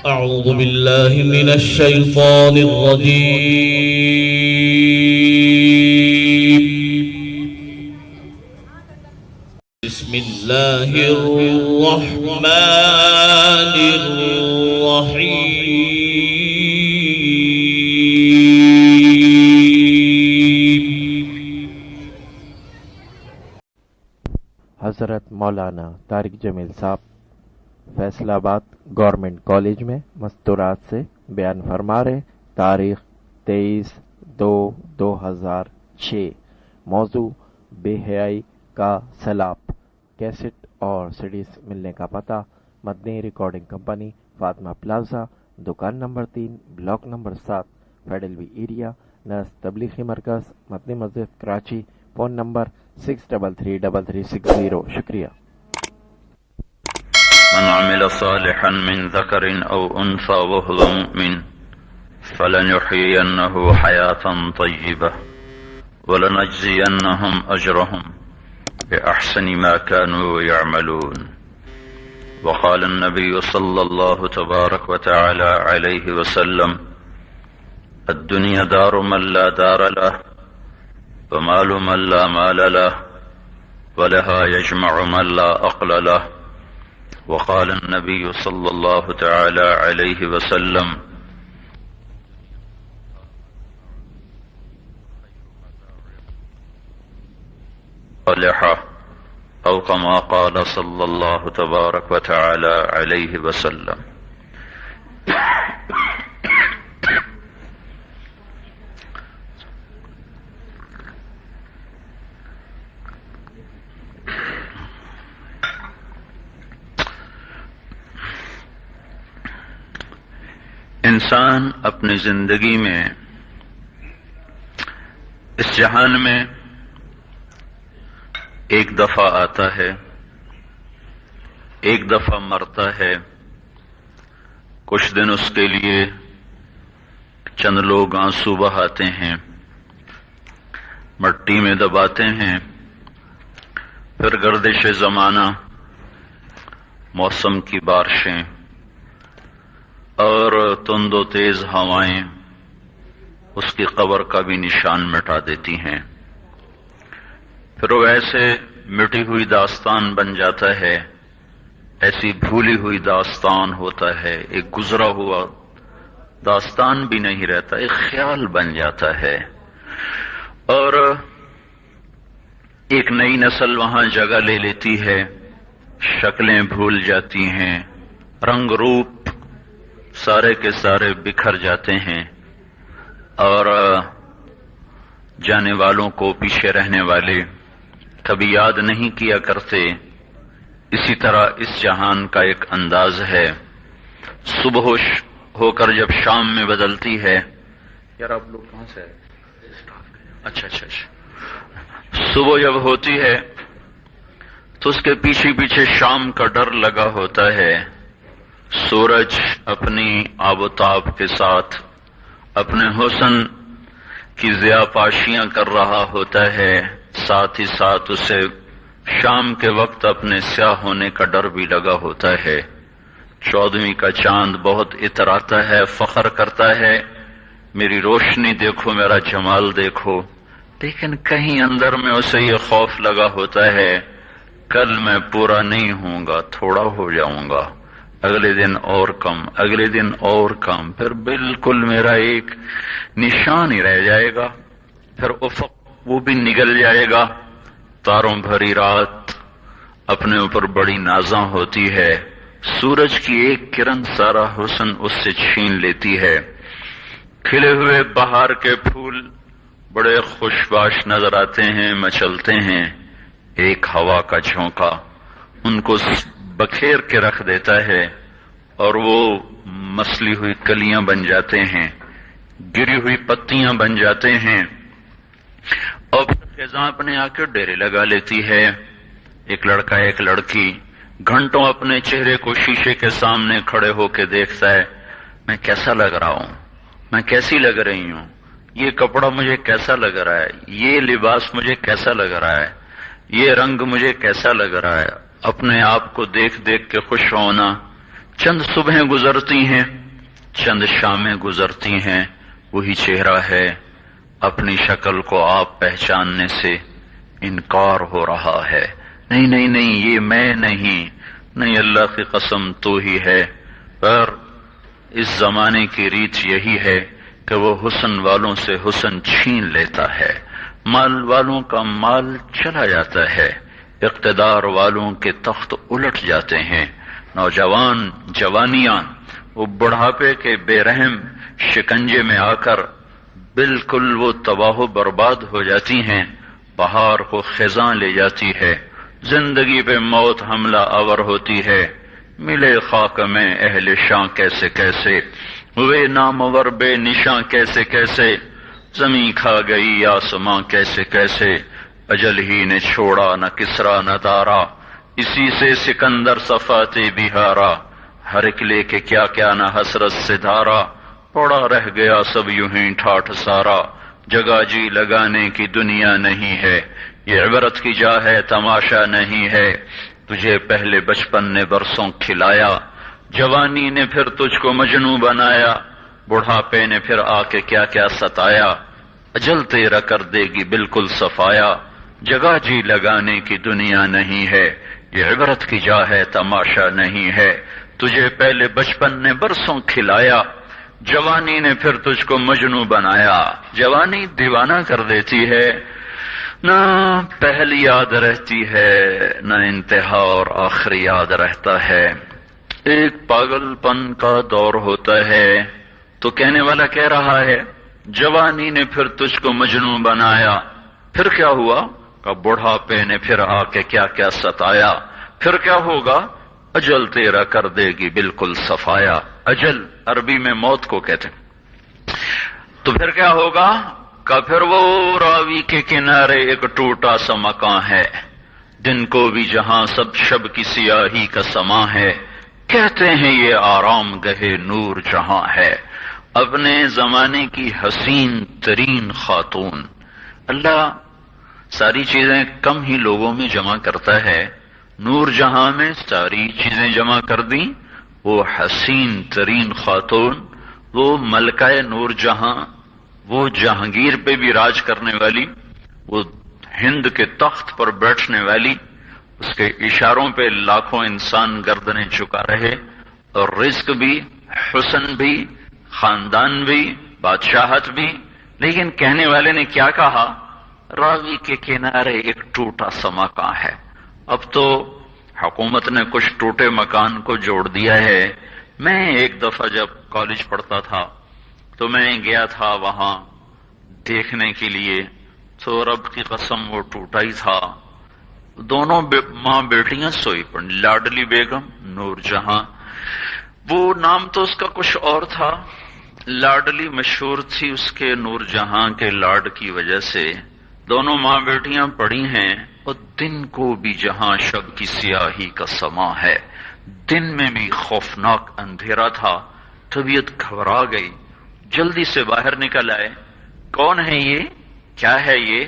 أعوذ بالله من الشيطان الرجيم. بسم الله الرحمن الرحيم. حضرت مولانا طارق جمیل صاحب فیصل آباد گورنمنٹ کالج میں مستورات سے بیان فرما رہے. تاریخ 23/2/2006. موضوع بے حیائی کا سیلاب. کیسٹ اور سیڈیز ملنے کا پتہ: مدنی ریکارڈنگ کمپنی، فاطمہ پلازا، دکان نمبر 3، بلاک نمبر 7، فیڈل وی ایریا، نرس تبلیغی مرکز، مدنی مسجد، کراچی. Phone number 633360. شکریہ. من عمل صالحا من ذكر أو أنثى وهو مؤمن فلنحيينه حياة طيبة ولنجزينهم أجرهم بأحسن ما كانوا يعملون. وقال النبي صلى الله تبارك وتعالى عليه وسلم: الدنيا دار من لا دار له ومال من لا مال له ولها يجمع من لا عقل له. وقال النبي صلى الله تعالى عليه وسلم: صالحة، أو كما قال صلى الله تبارك وتعالى عليه وسلم. انسان اپنی زندگی میں اس جہان میں ایک دفعہ آتا ہے، ایک دفعہ مرتا ہے. کچھ دن اس کے لیے چند لوگ آنسو بہاتے ہیں، مٹی میں دباتے ہیں، پھر گردش زمانہ، موسم کی بارشیں اور تند و تیز ہوائیں اس کی قبر کا بھی نشان مٹا دیتی ہیں. پھر وہ ایسے مٹی ہوئی داستان بن جاتا ہے، ایسی بھولی ہوئی داستان ہوتا ہے، ایک گزرا ہوا داستان بھی نہیں رہتا، ایک خیال بن جاتا ہے. اور ایک نئی نسل وہاں جگہ لے لیتی ہے، شکلیں بھول جاتی ہیں، رنگ روپ سارے کے سارے بکھر جاتے ہیں، اور جانے والوں کو پیچھے رہنے والے کبھی یاد نہیں کیا کرتے. اسی طرح اس جہان کا ایک انداز ہے. صبح ہو کر جب شام میں بدلتی ہے. یار آپ لوگ کہاں سے آئے؟ اچھا. صبح جب ہوتی ہے تو اس کے پیچھے پیچھے شام کا ڈر لگا ہوتا ہے. سورج اپنی آب و تاب کے ساتھ اپنے حسن کی ضیاء پاشیاں کر رہا ہوتا ہے، ساتھ ہی ساتھ اسے شام کے وقت اپنے سیاہ ہونے کا ڈر بھی لگا ہوتا ہے. 14ویں کا چاند بہت اتراتا ہے، فخر کرتا ہے، میری روشنی دیکھو، میرا جمال دیکھو. لیکن کہیں اندر میں اسے یہ خوف لگا ہوتا ہے، کل میں پورا نہیں ہوں گا، تھوڑا ہو جاؤں گا، اگلے دن اور کم، اگلے دن اور کم، پھر بالکل میرا ایک نشان ہی رہ جائے گا، پھر افق وہ بھی نگل جائے گا. تاروں بھری رات اپنے اوپر بڑی نازاں ہوتی ہے، سورج کی ایک کرن سارا حسن اس سے چھین لیتی ہے. کھلے ہوئے بہار کے پھول بڑے خوشباش نظر آتے ہیں، مچلتے ہیں. ایک ہوا کا جھونکا ان کو بکھیر کے رکھ دیتا ہے اور وہ مسلی ہوئی کلیاں بن جاتے ہیں، گری ہوئی پتیاں بن جاتے ہیں. اور خزاں اپنے آ کے ڈیرے لگا لیتی ہے. ایک لڑکا ایک لڑکی گھنٹوں اپنے چہرے کو شیشے کے سامنے کھڑے ہو کے دیکھتا ہے، میں کیسا لگ رہا ہوں، میں کیسی لگ رہی ہوں، یہ کپڑا مجھے کیسا لگ رہا ہے، یہ لباس مجھے کیسا لگ رہا ہے، یہ رنگ مجھے کیسا لگ رہا ہے. اپنے آپ کو دیکھ دیکھ کے خوش ہونا، چند صبحیں گزرتی ہیں، چند شامیں گزرتی ہیں، وہی چہرہ ہے، اپنی شکل کو آپ پہچاننے سے انکار ہو رہا ہے، نہیں نہیں نہیں یہ میں نہیں، اللہ کی قسم تو ہی ہے۔ پر اس زمانے کی ریت یہی ہے کہ وہ حسن والوں سے حسن چھین لیتا ہے، مال والوں کا مال چلا جاتا ہے، اقتدار والوں کے تخت الٹ جاتے ہیں، نوجوان جوانیاں وہ بڑھاپے کے بے رحم شکنجے میں آ کر بالکل وہ تباہ و برباد ہو جاتی ہیں، بہار کو خزاں لے جاتی ہے، زندگی پہ موت حملہ آور ہوتی ہے، ملے خاک میں اہل شاں کیسے کیسے، ہوئے نامور بے نشاں کیسے کیسے، زمیں کھا گئی آسماں کیسے کیسے، اجل ہی نے چھوڑا نہ کسرا نہ دارا، اسی سے سکندر صفاتے بہارا، ہر ایک لے کے کیا کیا نہ حسرت سے دھارا، پڑا رہ گیا سب یوں ہی ٹھاٹھ سارا، جگہ جی لگانے کی دنیا نہیں ہے، یہ عبرت کی جا ہے تماشا نہیں ہے، تجھے پہلے بچپن نے برسوں کھلایا، جوانی نے پھر تجھ کو مجنوں بنایا، بڑھاپے نے پھر آ کے کیا کیا ستایا، اجل تیرا کر دے گی بالکل صفایا، جگہ جی لگانے کی دنیا نہیں ہے، یہ عبرت کی جا ہے تماشا نہیں ہے، تجھے پہلے بچپن نے برسوں کھلایا، جوانی نے پھر تجھ کو مجنوں بنایا، جوانی دیوانہ کر دیتی ہے، نہ پہل یاد رہتی ہے نہ انتہا اور آخر یاد رہتا ہے، ایک پاگل پن کا دور ہوتا ہے، تو کہنے والا کہہ رہا ہے جوانی نے پھر تجھ کو مجنوں بنایا، پھر کیا ہوا کہ بڑھاپے نے پھر آ کے کیا کیا ستایا، پھر کیا ہوگا اجل تیرا کر دے گی بالکل صفایا، اجل عربی میں موت کو کہتے ہیں، تو پھر کیا ہوگا کہ پھر وہ راوی کے کنارے ایک ٹوٹا سا مکان ہے، دن کو بھی جہاں سب شب کی سیاہی کا سما ہے، کہتے ہیں یہ آرام گہے نور جہاں ہے، اپنے زمانے کی حسین ترین خاتون، اللہ ساری چیزیں کم ہی لوگوں میں جمع کرتا ہے، نور جہاں میں ساری چیزیں جمع کر دیں، وہ حسین ترین خاتون، وہ ملکہ نور جہاں، وہ جہانگیر پہ بھی راج کرنے والی، وہ ہند کے تخت پر بیٹھنے والی، اس کے اشاروں پہ لاکھوں انسان گردنیں جھکا رہے، اور رزق بھی، حسن بھی، خاندان بھی، بادشاہت بھی، لیکن کہنے والے نے کیا کہا، راوی کے کنارے ایک ٹوٹا سا مکان ہے۔ اب تو حکومت نے کچھ ٹوٹے مکان کو جوڑ دیا ہے، میں ایک دفعہ جب کالج پڑھتا تھا تو میں گیا تھا وہاں دیکھنے کے لیے، تو رب کی قسم وہ ٹوٹا ہی تھا، دونوں ماں بیٹیاں سوئی پڑی، لاڈلی بیگم نور جہاں، وہ نام تو اس کا کچھ اور تھا، لاڈلی مشہور تھی اس کے نور جہاں کے لاڈ کی وجہ سے، دونوں ماں بیٹیاں پڑی ہیں، اور دن کو بھی جہاں شب کی سیاہی کا سما ہے، دن میں بھی خوفناک اندھیرا تھا، طبیعت گھبرا گئی، جلدی سے باہر نکل آئے، کون ہے یہ، کیا ہے یہ،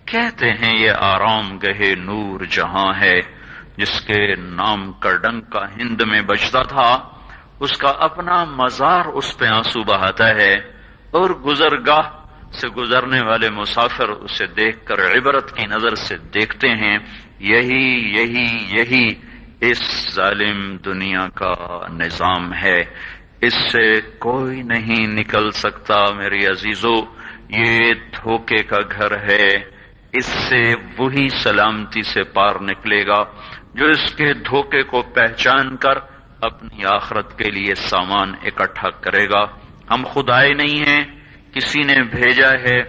کہتے ہیں یہ آرام گہے نور جہاں ہے، جس کے نام کا ڈنکا ہند میں بجتا تھا، اس کا اپنا مزار اس پہ آنسو بہاتا ہے، اور گزرگاہ سے گزرنے والے مسافر اسے دیکھ کر عبرت کی نظر سے دیکھتے ہیں، یہی اس ظالم دنیا کا نظام ہے، اس سے کوئی نہیں نکل سکتا میری عزیزو، یہ دھوکے کا گھر ہے، اس سے وہی سلامتی سے پار نکلے گا جو اس کے دھوکے کو پہچان کر اپنی آخرت کے لیے سامان اکٹھا کرے گا۔ ہم خدائے نہیں ہیں، کسی نے بھیجا ہے،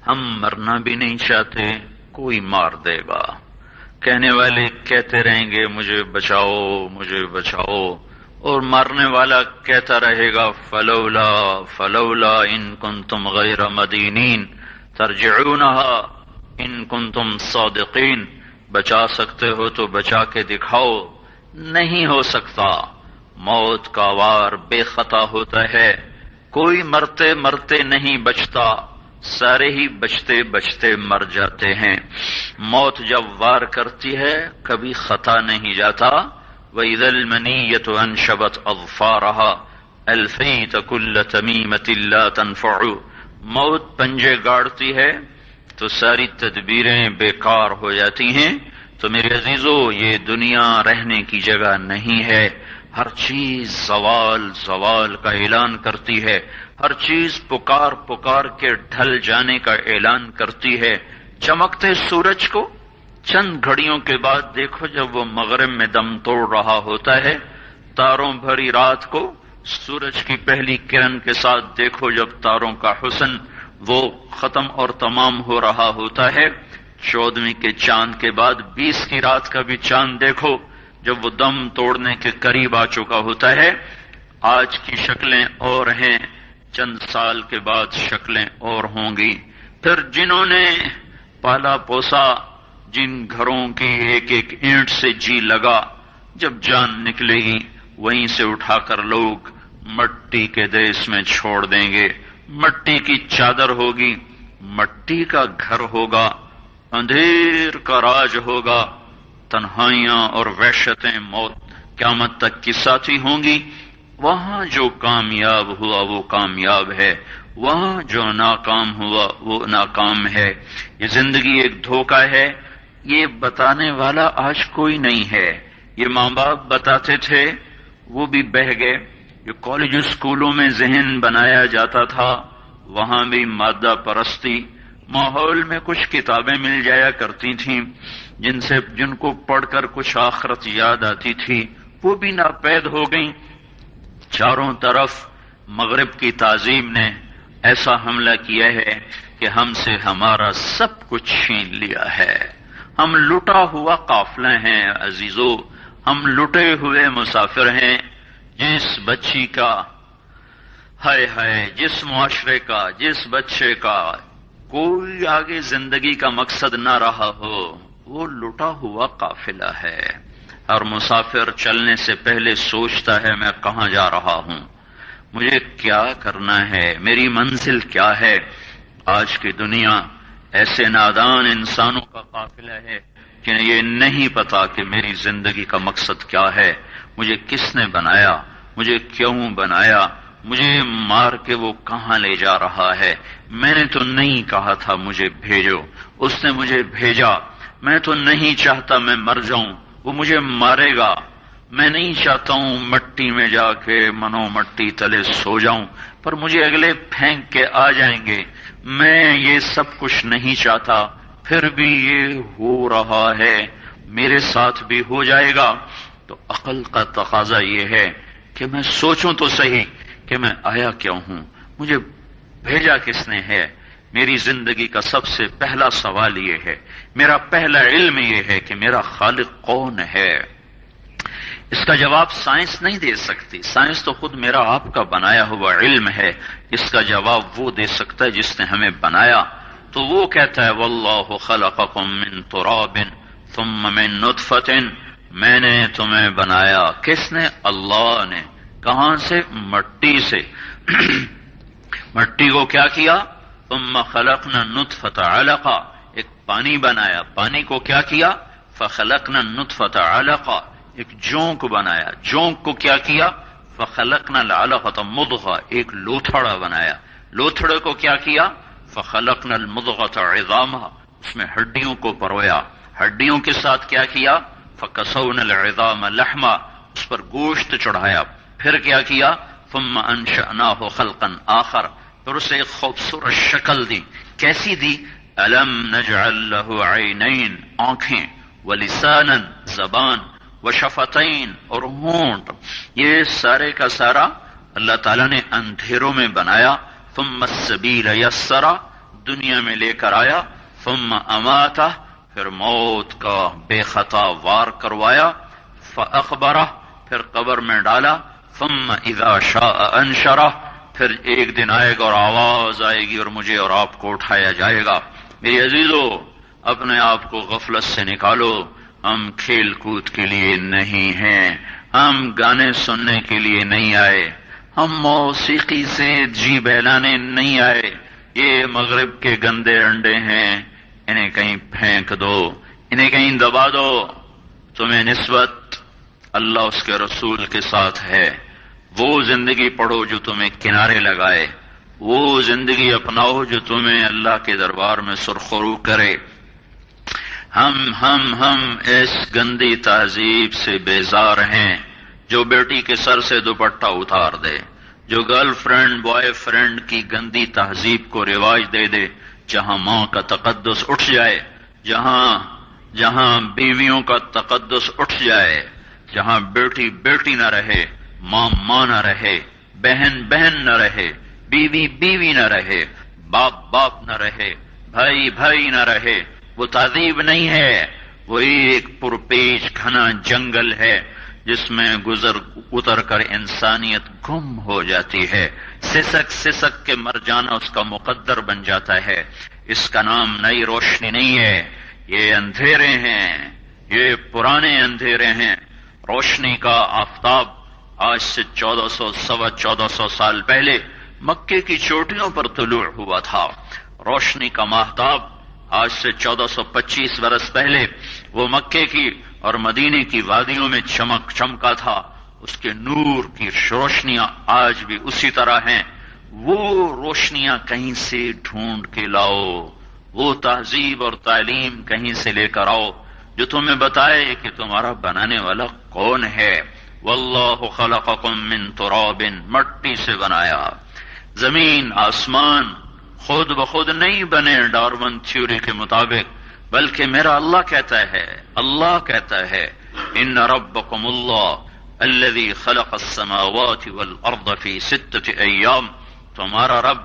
ہم مرنا بھی نہیں چاہتے، کوئی مار دے گا، کہنے والے کہتے رہیں گے مجھے بچاؤ مجھے بچاؤ، اور مارنے والا کہتا رہے گا فلولا فلولا ان کنتم غیر مدینین ترجعونہا ان کنتم صادقین، بچا سکتے ہو تو بچا کے دکھاؤ، نہیں ہو سکتا، موت کا وار بے خطا ہوتا ہے، کوئی مرتے مرتے نہیں بچتا، سارے ہی بچتے بچتے مر جاتے ہیں، موت جب وار کرتی ہے کبھی خطا نہیں جاتا، وَإِذَا الْمَنِيَّةُ أَنْشَبَتْ أَظْفَارَهَا أَلْفَيْتَ كُلَّ تَمِيمَةٍ لَا تَنْفَعُ. موت پنجے گاڑتی ہے تو ساری تدبیریں بیکار ہو جاتی ہیں. تو میرے عزیزو، یہ دنیا رہنے کی جگہ نہیں ہے. ہر چیز زوال زوال کا اعلان کرتی ہے، ہر چیز پکار پکار کے ڈھل جانے کا اعلان کرتی ہے. چمکتے سورج کو چند گھڑیوں کے بعد دیکھو جب وہ مغرب میں دم توڑ رہا ہوتا ہے. تاروں بھری رات کو سورج کی پہلی کرن کے ساتھ دیکھو جب تاروں کا حسن وہ ختم اور تمام ہو رہا ہوتا ہے. 14ویں کے چاند کے بعد 20 کی رات کا بھی چاند دیکھو جب وہ دم توڑنے کے قریب آ چکا ہوتا ہے. آج کی شکلیں اور ہیں، چند سال کے بعد شکلیں اور ہوں گی. پھر جنہوں نے پالا پوسا، جن گھروں کی ایک ایک اینٹ سے جی لگا، جب جان نکلے گی وہیں سے اٹھا کر لوگ مٹی کے دیس میں چھوڑ دیں گے. مٹی کی چادر ہوگی، مٹی کا گھر ہوگا، اندھیر کا راج ہوگا. تنہائیاں اور وحشتیں موت قیامت تک کی ساتھی ہوں گی. وہاں جو کامیاب ہوا وہ کامیاب ہے، وہاں جو ناکام ہوا وہ ناکام ہے. یہ زندگی ایک دھوکہ ہے، یہ بتانے والا آج کوئی نہیں ہے. یہ ماں باپ بتاتے تھے، وہ بھی بہہ گئے. جو کالج اسکولوں میں ذہن بنایا جاتا تھا وہاں بھی مادہ پرستی. ماحول میں کچھ کتابیں مل جایا کرتی تھیں جن کو پڑھ کر کچھ آخرت یاد آتی تھی، وہ بھی ناپید ہو گئیں. چاروں طرف مغرب کی تعظیم نے ایسا حملہ کیا ہے کہ ہم سے ہمارا سب کچھ چھین لیا ہے. ہم لٹا ہوا قافلہ ہیں عزیزو، ہم لٹے ہوئے مسافر ہیں. جس بچی کا ہائے ہائے، جس معاشرے کا، جس بچے کا کوئی آگے زندگی کا مقصد نہ رہا ہو، وہ لٹا ہوا قافلہ ہے. اور مسافر چلنے سے پہلے سوچتا ہے میں کہاں جا رہا ہوں، مجھے کیا کرنا ہے، میری منزل کیا ہے. آج کی دنیا ایسے نادان انسانوں کا قافلہ ہے کہ یہ نہیں پتا کہ میری زندگی کا مقصد کیا ہے، مجھے کس نے بنایا، مجھے کیوں بنایا، مجھے مار کے وہ کہاں لے جا رہا ہے. میں نے تو نہیں کہا تھا مجھے بھیجو، اس نے مجھے بھیجا. میں تو نہیں چاہتا میں مر جاؤں، وہ مجھے مارے گا. میں نہیں چاہتا ہوں مٹی میں جا کے منو مٹی تلے سو جاؤں، پر مجھے اگلے پھینک کے آ جائیں گے. میں یہ سب کچھ نہیں چاہتا، پھر بھی یہ ہو رہا ہے، میرے ساتھ بھی ہو جائے گا. تو عقل کا تقاضا یہ ہے کہ میں سوچوں تو صحیح کہ میں آیا کیوں ہوں، مجھے بھیجا کس نے ہے. میری زندگی کا سب سے پہلا سوال یہ ہے، میرا پہلا علم یہ ہے کہ میرا خالق کون ہے. اس کا جواب سائنس نہیں دے سکتی، سائنس تو خود میرا آپ کا بنایا ہوا علم ہے. اس کا جواب وہ دے سکتا ہے جس نے ہمیں بنایا. تو وہ کہتا ہے واللہ خلقکم من تراب ثم من نطفۃ، میں نے تمہیں بنایا. کس نے؟ اللہ نے. کہاں سے؟ مٹی سے. مٹی کو کیا کیا؟ ثم خلقنا النطفۃ علقہ، ایک پانی بنایا. پانی کو کیا کیا؟ فخلقنا النطفۃ علقہ، ایک جونک بنایا. جونک کو کیا کیا؟ فخلقنا العلقۃ مضغہ، ایک لوتھڑا بنایا. لوتھڑے کو کیا کیا؟ فخلقنا المضغۃ عظاما، اس میں ہڈیوں کو پرویا. ہڈیوں کے ساتھ کیا کیا؟ فکسونا العظام لحما، اس پر گوشت چڑھایا. پھر کیا کیا؟ ثم انشأناہ خلقا آخر، پھر اسے ایک خوبصورت شکل دی. کیسی دی؟ الم نجعل لہ عینین، آنکھیں، ولسانا، زبان، وشفتین، اور ہونٹ. یہ سارے کا سارا اللہ تعالیٰ نے اندھیروں میں بنایا. ثم السبیل یسرا، دنیا میں لے کر آیا. ثم اماتہ، پھر موت کا بے خطا وار کروایا. فاقبرہ، پھر قبر میں ڈالا. ثم اذا شاء انشرہ، پھر ایک دن آئے گا اور آواز آئے گی اور مجھے اور آپ کو اٹھایا جائے گا. میری عزیزو، اپنے آپ کو غفلت سے نکالو. ہم کھیل کود کے لیے نہیں ہیں، ہم گانے سننے کے لیے نہیں آئے، ہم موسیقی سے جی بہلانے نہیں آئے. یہ مغرب کے گندے انڈے ہیں، انہیں کہیں پھینک دو، انہیں کہیں دبا دو. تمہیں نسبت اللہ اس کے رسول کے ساتھ ہے، وہ زندگی پڑھو جو تمہیں کنارے لگائے، وہ زندگی اپناؤ جو تمہیں اللہ کے دربار میں سرخرو کرے۔ ہم اس گندی تہذیب سے بیزار ہیں جو بیٹی کے سر سے دوپٹہ اتار دے، جو گرل فرینڈ بوائے فرینڈ کی گندی تہذیب کو رواج دے دے، جہاں ماں کا تقدس اٹھ جائے، جہاں بیویوں کا تقدس اٹھ جائے، جہاں بیٹی بیٹی نہ رہے، ماں ماں نہ رہے، بہن بہن نہ رہے، بیوی بیوی نہ رہے، باپ باپ نہ رہے، بھائی بھائی نہ رہے، وہ تہذیب نہیں ہے، وہ ایک پرپیچ گھنا جنگل ہے جس میں اتر کر انسانیت گم ہو جاتی ہے، سسک کے مر جانا اس کا مقدر بن جاتا ہے۔ اس کا نام نئی روشنی نہیں ہے، یہ اندھیرے ہیں، یہ پرانے اندھیرے ہیں۔ روشنی کا آفتاب آج سے 1400 سال پہلے مکے کی چوٹیوں پر طلوع ہوا تھا۔ روشنی کا ماہتاب آج سے 1425 برس پہلے وہ مکے کی اور مدینے کی وادیوں میں چمکا تھا۔ اس کے نور کی روشنیاں آج بھی اسی طرح ہیں۔ وہ روشنیاں کہیں سے ڈھونڈ کے لاؤ، وہ تہذیب اور تعلیم کہیں سے لے کر آؤ جو تمہیں بتائے کہ تمہارا بنانے والا کون ہے۔ واللہ خلقکم من تراب، مٹی سے بنایا۔ زمین آسمان خود بخود نہیں بنے ڈارون تھیوری کے مطابق، بلکہ میرا اللہ کہتا ہے ان ربکم اللہ الذی خلق السماوات والارض فی 6 ایام، تمہارا رب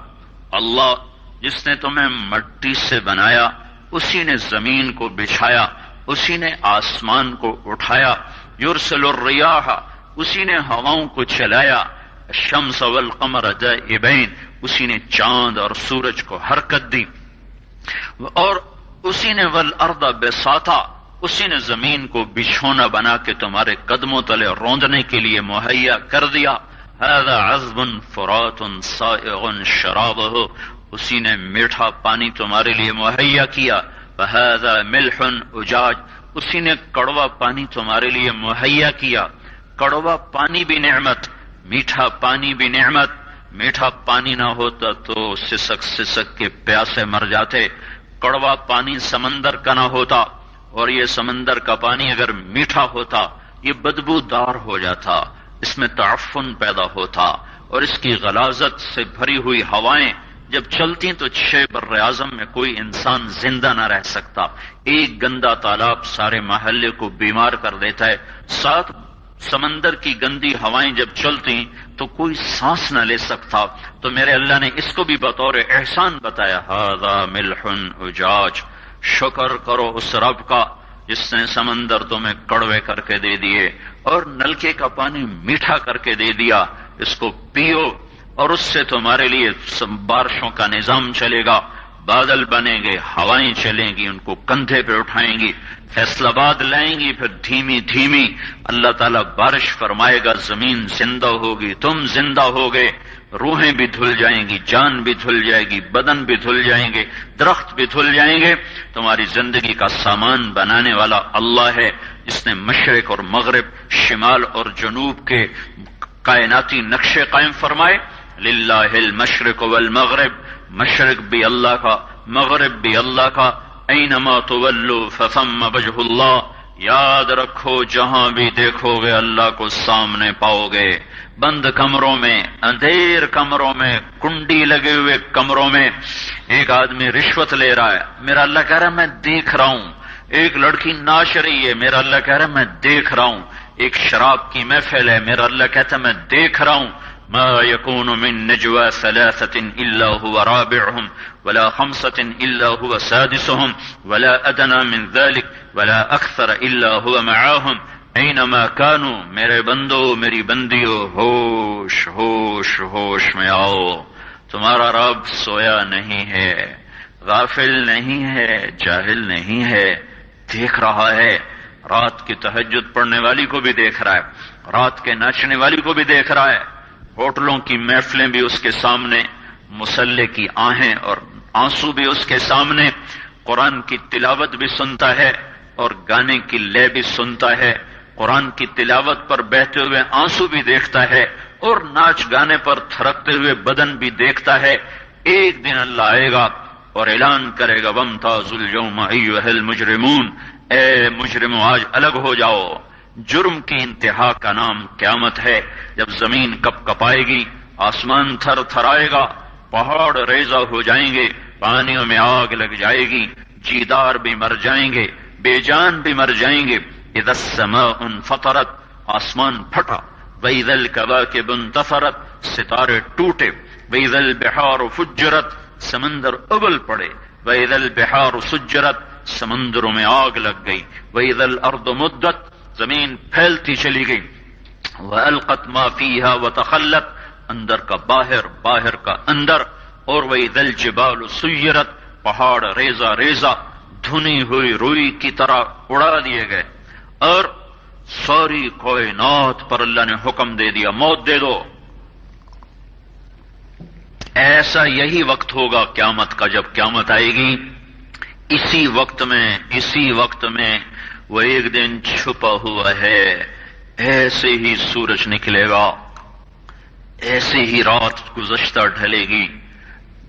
اللہ جس نے تمہیں مٹی سے بنایا، اسی نے زمین کو بچھایا، اسی نے آسمان کو اٹھایا، یرسل الریاح، اسی نے ہواؤں کو چلایا، الشمس والقمر دائبین، اسی نے چاند اور سورج کو حرکت دی، اور اسی نے والارض بساطا، اسی نے زمین کو بچھونا بنا کے تمہارے قدموں تلے روندنے کے لیے مہیا کر دیا۔ هذا عذب فرات سائغ شرابہ، اسی نے میٹھا پانی تمہارے لیے مہیا کیا۔ وهذا ملح اجاج، اسی نے کڑوا پانی تمہارے لیے مہیا کیا۔ کڑوا پانی بھی نعمت، میٹھا پانی بھی نعمت۔ میٹھا پانی نہ ہوتا تو سسک کے پیاسے مر جاتے۔ کڑوا پانی سمندر کا نہ ہوتا، اور یہ سمندر کا پانی اگر میٹھا ہوتا یہ بدبودار ہو جاتا، اس میں تعفن پیدا ہوتا، اور اس کی غلاظت سے بھری ہوئی ہوائیں جب چلتی تو 6 بر اعظم میں کوئی انسان زندہ نہ رہ سکتا۔ ایک گندا تالاب سارے محلے کو بیمار کر دیتا ہے۔ 7 سمندر کی گندی ہوائیں جب چلتی تو کوئی سانس نہ لے سکتا، تو میرے اللہ نے اس کو بھی بطور احسان بتایا، ھذا ملح اجاج، شکر کرو اس رب کا جس نے سمندر تمہیں کڑوے کر کے دے دیے اور نلکے کا پانی میٹھا کر کے دے دیا، اس کو پیو اور اس سے تمہارے لیے بارشوں کا نظام چلے گا، بادل بنیں گے، ہوائیں چلیں گی، ان کو کندھے پہ اٹھائیں گی، فیصلہ باد لائیں گی، پھر دھیمی دھیمی اللہ تعالیٰ بارش فرمائے گا، زمین زندہ ہوگی، تم زندہ ہوگے، روحیں بھی دھل جائیں گی، جان بھی دھل جائے گی، بدن بھی دھل جائیں گے، درخت بھی دھل جائیں گے۔ تمہاری زندگی کا سامان بنانے والا اللہ ہے، جس نے مشرق اور مغرب، شمال اور جنوب کے کائناتی نقشے قائم فرمائے۔ للہ المشرق والمغرب، مشرق بھی اللہ کا، مغرب بھی اللہ کا، اینما تولوا فثم وجہ اللہ، یاد رکھو جہاں بھی دیکھو گے اللہ کو سامنے پاؤ گے۔ بند کمروں میں، اندھیر کمروں میں، کنڈی لگے ہوئے کمروں میں ایک آدمی رشوت لے رہا ہے، میرا اللہ کہہ رہا ہے میں دیکھ رہا ہوں۔ ایک لڑکی ناچ رہی ہے، میرا اللہ کہہ رہا ہے میں دیکھ رہا ہوں۔ ایک شراب کی محفل ہے، میرا اللہ کہتا ہے میں دیکھ رہا ہوں۔ ما يكون من نجوى 3 إلا هو رابعهم ولا 5 إلا هو سادسهم ولا أدنى من ذلك ولا أكثر إلا هو معهم أينما كانوا۔ میرے بندو، میری بندیو، ہوش ہوش ہوش میں آؤ، تمہارا رب سویا نہیں ہے، غافل نہیں ہے، جاہل نہیں ہے، دیکھ رہا ہے۔ رات کی تہجد پڑھنے والی کو بھی دیکھ رہا ہے، رات کے ناچنے والی کو بھی دیکھ رہا ہے، ہوٹلوں کی محفلیں بھی اس کے سامنے، مصلے کی آہیں اور آنسو بھی اس کے سامنے، قرآن کی تلاوت بھی سنتا ہے اور گانے کی لے بھی سنتا ہے، قرآن کی تلاوت پر بہتے ہوئے آنسو بھی دیکھتا ہے اور ناچ گانے پر تھرکتے ہوئے بدن بھی دیکھتا ہے. ایک دن اللہ آئے گا اور اعلان کرے گا وامتازوا اليوم ایھا المجرمون، اے مجرموں آج الگ ہو جاؤ. جرم کی انتہا کا نام قیامت ہے. جب زمین کپ کپائے گی، آسمان تھر تھرائے گا، پہاڑ ریزہ ہو جائیں گے، پانیوں میں آگ لگ جائے گی، جیدار بھی مر جائیں گے، بے جان بھی مر جائیں گے. اذا السماء انفطرت، آسمان پھٹا. وَإِذَا الْكَوَاكِبُ انتَثَرَتْ، ستارے ٹوٹے. وَإِذَا الْبِحَارُ فُجِّرَتْ، سمندر ابل پڑے. وَإِذَا الْبِحَارُ سُجِّرَتْ، سمندروں میں آگ لگ گئی. وَإِذَا الْأَرْضُ مُدَّتْ، زمین پھیلتی چلی گئی. وَأَلْقَتْ مَا فِيهَا وَتَخَلَّتْ، اندر کا باہر، باہر کا اندر. اور وَإِذَا الْجِبَالُ سُيِّرَتْ، پہاڑ ریزہ ریزہ دھنی ہوئی روئی کی طرح اڑا دیے گئے. اور ساری کائنات پر اللہ نے حکم دے دیا موت دے دو. ایسا یہی وقت ہوگا قیامت کا جب قیامت آئے گی. اسی وقت میں وہ ایک دن چھپا ہوا ہے. ایسے ہی سورج نکلے گا، ایسے ہی رات گزشتہ ڈھلے گی.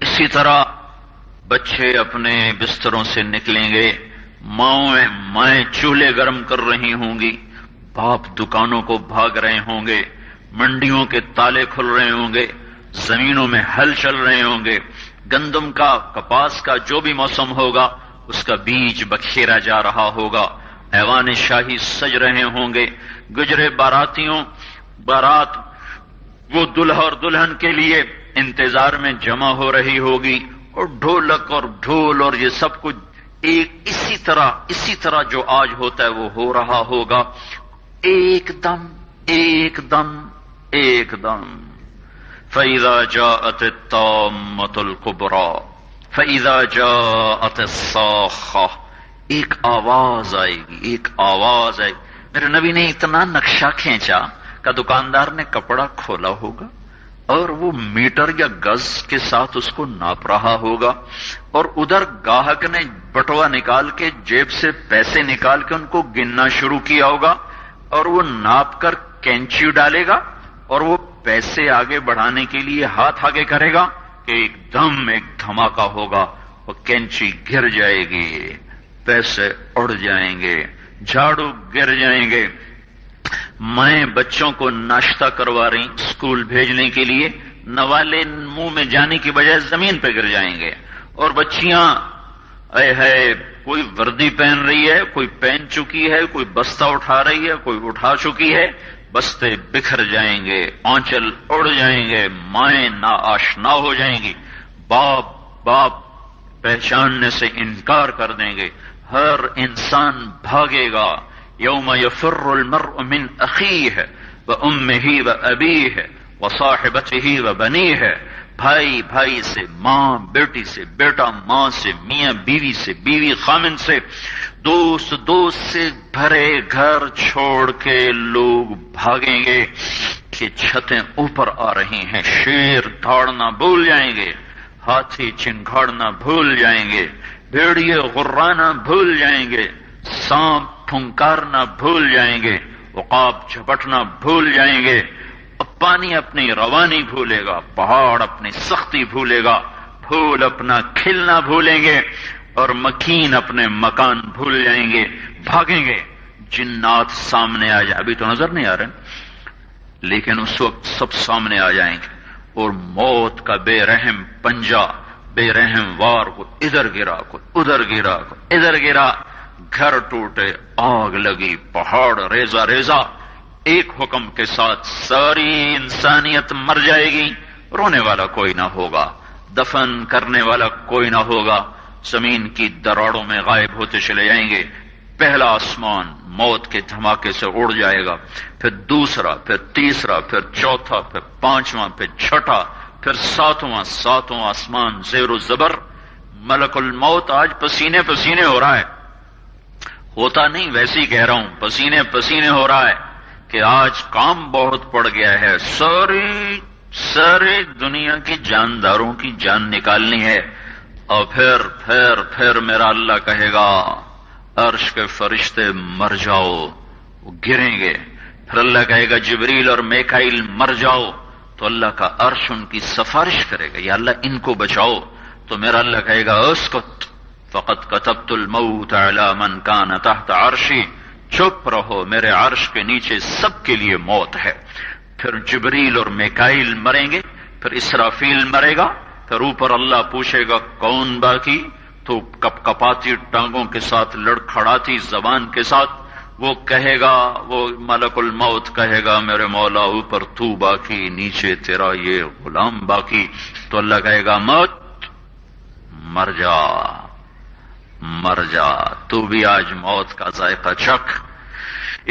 اسی طرح بچے اپنے بستروں سے نکلیں گے، مائیں چولہے گرم کر رہی ہوں گی، باپ دکانوں کو بھاگ رہے ہوں گے، منڈیوں کے تالے کھل رہے ہوں گے، زمینوں میں ہل چل رہے ہوں گے. گندم کا، کپاس کا جو بھی موسم ہوگا اس کا بیج بکھیرا جا رہا ہوگا. ایوان شاہی سج رہے ہوں گے. گجرے بارات وہ دلہا اور دلہن کے لیے انتظار میں جمع ہو رہی ہوگی، اور ڈھولک اور ڈھول اور یہ سب کچھ ایک اسی طرح جو آج ہوتا ہے وہ ہو رہا ہوگا. ایک دم فَإِذَا جَاءَتِ الطَّامَّةُ الْكُبْرَى فَإِذَا جَاءَتِ الصَّاخَّةُ، ایک آواز آئے گی. میرے نبی نے اتنا نقشہ کھینچا کہ دکاندار نے کپڑا کھولا ہوگا اور وہ میٹر یا گز کے ساتھ اس کو ناپ رہا ہوگا، اور ادھر گاہک نے بٹوا نکال کے جیب سے پیسے نکال کے ان کو گننا شروع کیا ہوگا، اور وہ ناپ کر کینچی ڈالے گا، اور وہ پیسے آگے بڑھانے کے لیے ہاتھ آگے کرے گا کہ ایک دھماکہ ہوگا، وہ کینچی گر جائے گی، پیسے اڑ جائیں گے، جھاڑو گر جائیں گے. مائیں بچوں کو ناشتہ کروا رہی اسکول بھیجنے کے لیے، نوالے منہ میں جانے کی بجائے زمین پہ گر جائیں گے. اور بچیاں کوئی وردی پہن رہی ہے، کوئی پہن چکی ہے، کوئی بستہ اٹھا رہی ہے، کوئی اٹھا چکی ہے، بستے بکھر جائیں گے، آنچل اڑ جائیں گے، مائیں ناآشنا ہو جائیں گی، باپ پہچاننے سے انکار کر دیں گے. ہر انسان بھاگے گا. یوم یفر المرء من اخیہ وامہ وابیہ وصاحبتہ وبنیہ، بھائی سے ماں، بیٹی سے بیٹا، ماں سے میاں، بیوی سے بیوی، خامن سے دوست سے بھرے گھر چھوڑ کے لوگ بھاگیں گے کہ چھتیں اوپر آ رہی ہیں. شیر دھاڑنا بھول جائیں گے، ہاتھی چنگھاڑنا بھول جائیں گے، بھیڑیے غرانا بھول جائیں گے، سانپ پھنکارنا بھول جائیں گے، عقاب جھپٹنا بھول جائیں گے. پانی اپنی روانی بھولے گا، پہاڑ اپنی سختی بھولے گا، پھول اپنا کھلنا بھولیں گے، اور مکین اپنے مکان بھول جائیں گے، بھاگیں گے. جنات سامنے آ جائیں، ابھی تو نظر نہیں آ رہے لیکن اس وقت سب سامنے آ جائیں گے، اور موت کا بے رحم پنجہ، بے رحم وار کو ادھر گرا، کو ادھر گرا، کو ادھر گرا، گھر ٹوٹے، آگ لگی، پہاڑ ریزہ، ایک حکم کے ساتھ ساری انسانیت مر جائے گی. رونے والا کوئی نہ ہوگا، دفن کرنے والا کوئی نہ ہوگا، زمین کی دراڑوں میں غائب ہوتے چلے جائیں گے. پہلا آسمان موت کے دھماکے سے اڑ جائے گا، پھر دوسرا، پھر تیسرا، پھر چوتھا، پھر پانچواں، پھر چھٹا، پھر ساتواں آسمان زیر و زبر. ملک الموت آج پسینے ہو رہا ہے، ہوتا نہیں ویسے ہی کہہ رہا ہوں، پسینے ہو رہا ہے کہ آج کام بہت پڑ گیا ہے. ساری دنیا کی جانداروں کی جان نکالنی ہے. اور پھر میرا اللہ کہے گا عرش کے فرشتے مر جاؤ، وہ گریں گے. پھر اللہ کہے گا جبریل اور میکائیل مر جاؤ، تو اللہ کا عرش ان کی سفارش کرے گا، یا اللہ ان کو بچاؤ. تو میرا اللہ کہے گا اسکت فقد کتبت الموت علی من کان تحت عرشی، چپ رہو، میرے عرش کے نیچے سب کے لیے موت ہے. پھر جبریل اور میکائیل مریں گے، پھر اسرافیل مرے گا، پھر اوپر اللہ پوچھے گا کون باقی؟ تو کپ کپاتی ٹانگوں کے ساتھ، لڑکھڑاتی زبان کے ساتھ وہ کہے گا، وہ ملک الموت کہے گا میرے مولا اوپر تو باقی، نیچے تیرا یہ غلام باقی. تو اللہ کہے گا موت مر جا، مر جا، تو بھی آج موت کا ذائقہ چکھ.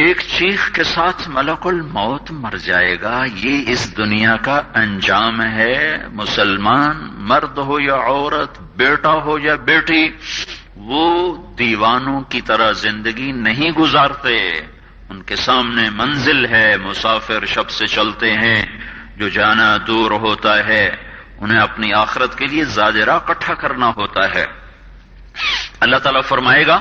ایک چیخ کے ساتھ ملک الموت مر جائے گا. یہ اس دنیا کا انجام ہے. مسلمان مرد ہو یا عورت، بیٹا ہو یا بیٹی، وہ دیوانوں کی طرح زندگی نہیں گزارتے. ان کے سامنے منزل ہے. مسافر شب سے چلتے ہیں، جو جانا دور ہوتا ہے انہیں اپنی آخرت کے لیے زاجرہ اکٹھا کرنا ہوتا ہے. اللہ تعالیٰ فرمائے گا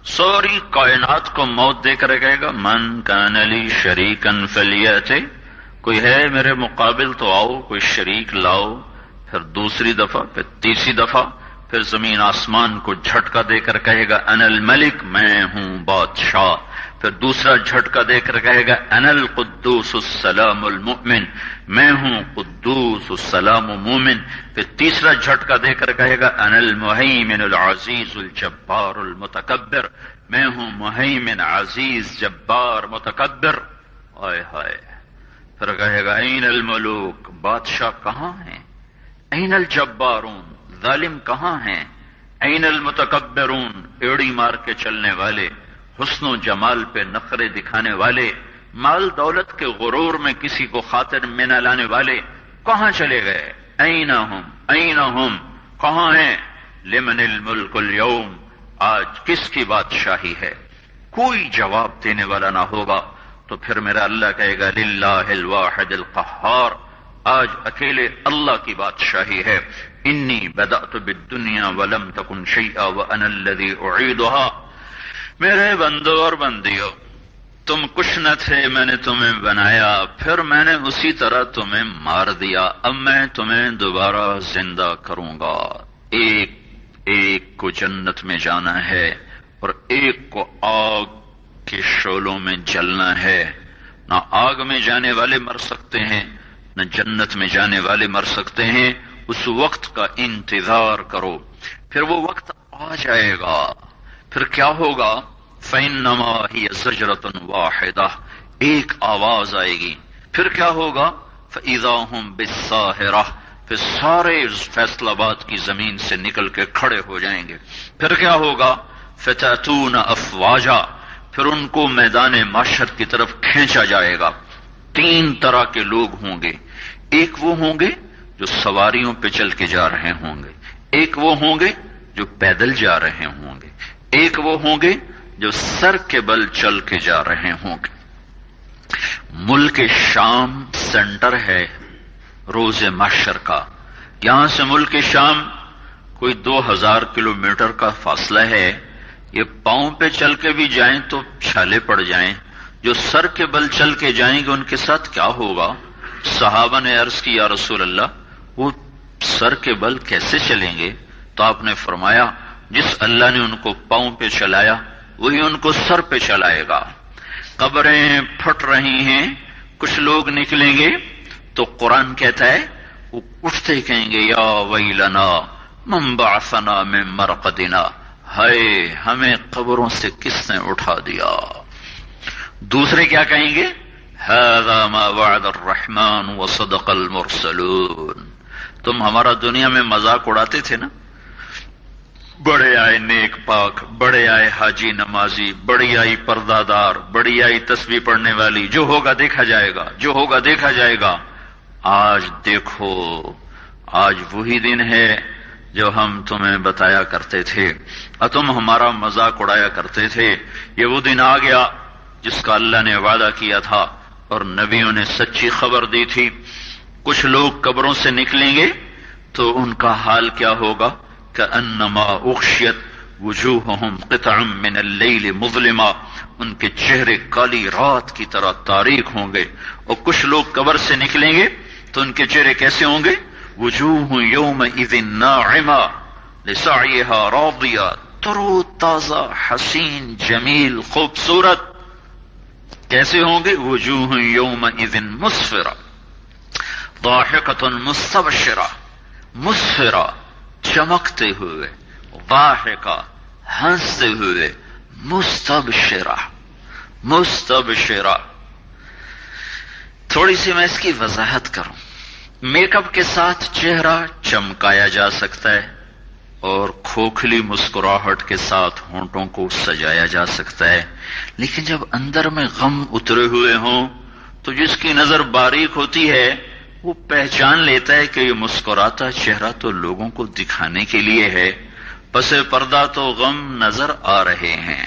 ساری کائنات کو موت دے کر کہے گا من کان لی شریکن فلیأت، کوئی ہے میرے مقابل تو آؤ، کوئی شریک لاؤ. پھر دوسری دفعہ، پھر تیسری دفعہ، پھر زمین آسمان کو جھٹکا دے کر کہے گا انا الملک، میں ہوں بادشاہ. پھر دوسرا جھٹکا دے کر کہے گا انا القدوس السلام المؤمن، میں ہوں قدوس السلام مومن. پھر تیسرا جھٹکا دے کر کہے گا انا المہیمن العزیز الجبار المتکبر، میں ہوں مہیمن عزیز جبار متکبر. آئے ہائے. پھر کہے گا این الملوک، بادشاہ کہاں ہیں؟ این الجبارون، ظالم کہاں ہیں؟ این المتکبرون، ایڑی مار کے چلنے والے، حسن و جمال پہ نخرے دکھانے والے، مال دولت کے غرور میں کسی کو خاطر میں نہ لانے والے کہاں چلے گئے؟ این ہم، این ہم، کہاں ہیں؟ لمن الملک اليوم، آج کس کی بادشاہی ہے؟ کوئی جواب دینے والا نہ ہوگا. تو پھر میرا اللہ کہے گا للہ الواحد القہار، آج اکیلے اللہ کی بادشاہی ہے. انی بدأت بالدنیا ولم تکن شیئا وانا الذی اعیدها، میرے بندو اور بندیو تم کچھ نہ تھے، میں نے تمہیں بنایا، پھر میں نے اسی طرح تمہیں مار دیا، اب میں تمہیں دوبارہ زندہ کروں گا. ایک ایک کو جنت میں جانا ہے اور ایک کو آگ کے شعلوں میں جلنا ہے. نہ آگ میں جانے والے مر سکتے ہیں، نہ جنت میں جانے والے مر سکتے ہیں. اس وقت کا انتظار کرو، پھر وہ وقت آ جائے گا. پھر کیا ہوگا؟ فَإِنَّمَا هِيَ زَجْرَةٌ وَاحِدَةٌ، ایک آواز آئے گی. پھر کیا ہوگا؟ فَإِذَا هُمْ بِالسَّاهِرَةِ، پھر سارے فیصل آباد کی زمین سے نکل کے کھڑے ہو جائیں گے. پھر کیا ہوگا؟ فَتَأْتُونَ أَفْوَاجًا، پھر ان کو میدان محشر کی طرف کھینچا جائے گا. تین طرح کے لوگ ہوں گے. ایک وہ ہوں گے جو سواریوں پہ چل کے جا رہے ہوں گے، ایک وہ ہوں گے جو پیدل جا رہے ہوں گے، ایک وہ ہوں گے جو سر کے بل چل کے جا رہے ہوں گے. ملک شام سینٹر ہے روز محشر کا. یہاں سے ملک شام کوئی 2000 کلومیٹر کا فاصلہ ہے. یہ پاؤں پہ چل کے بھی جائیں تو چھالے پڑ جائیں. جو سر کے بل چل کے جائیں گے ان کے ساتھ کیا ہوگا؟ صحابہ نے عرض کی یا رسول اللہ وہ سر کے بل کیسے چلیں گے؟ تو آپ نے فرمایا جس اللہ نے ان کو پاؤں پہ چلایا وہی ان کو سر پہ چلائے گا. قبریں پھٹ رہی ہیں، کچھ لوگ نکلیں گے تو قرآن کہتا ہے وہ اٹھتے کہیں گے یا ویلنا من بعثنا من مرقدنا، ہائے ہمیں قبروں سے کس نے اٹھا دیا. دوسرے کیا کہیں گے؟ هذا ما وعد الرحمن وصدق المرسلون، تم ہمارا دنیا میں مذاق اڑاتے تھے نا، بڑے آئے نیک پاک، بڑے آئے حاجی نمازی، بڑی آئی پردہ دار، بڑی آئی تسبیح پڑھنے والی، جو ہوگا دیکھا جائے گا، جو ہوگا دیکھا جائے گا. آج دیکھو، آج وہی دن ہے جو ہم تمہیں بتایا کرتے تھے اور تم ہمارا مذاق اڑایا کرتے تھے. یہ وہ دن آ گیا جس کا اللہ نے وعدہ کیا تھا اور نبیوں نے سچی خبر دی تھی. کچھ لوگ قبروں سے نکلیں گے تو ان کا حال کیا ہوگا؟ کأنما اغشیت وجوہہم قطع من اللیل مظلما، ان کے چہرے کالی رات کی طرح تاریک ہوں گے، اور کچھ لوگ قبر سے نکلیں گے تو ان کے چہرے کیسے ہوں گے؟ وجوہ یومئذ ناعمہ لسعیہا راضیہ، ترو تازہ، حسین، جمیل، خوبصورت. کیسے ہوں گے؟ وجوہ یومئذ مسفرہ ضاحکۃ مستبشرہ، مسفرہ چمکتے ہوئے، ضاحکہ ہنستے ہوئے، مستبشرہ مستبشرہ. تھوڑی سی میں اس کی وضاحت کروں. میک اپ کے ساتھ چہرہ چمکایا جا سکتا ہے اور کھوکھلی مسکراہٹ کے ساتھ ہونٹوں کو سجایا جا سکتا ہے، لیکن جب اندر میں غم اترے ہوئے ہوں تو جس کی نظر باریک ہوتی ہے وہ پہچان لیتا ہے کہ یہ مسکراتا چہرہ تو لوگوں کو دکھانے کے لیے ہے، پس پردہ تو غم نظر آ رہے ہیں.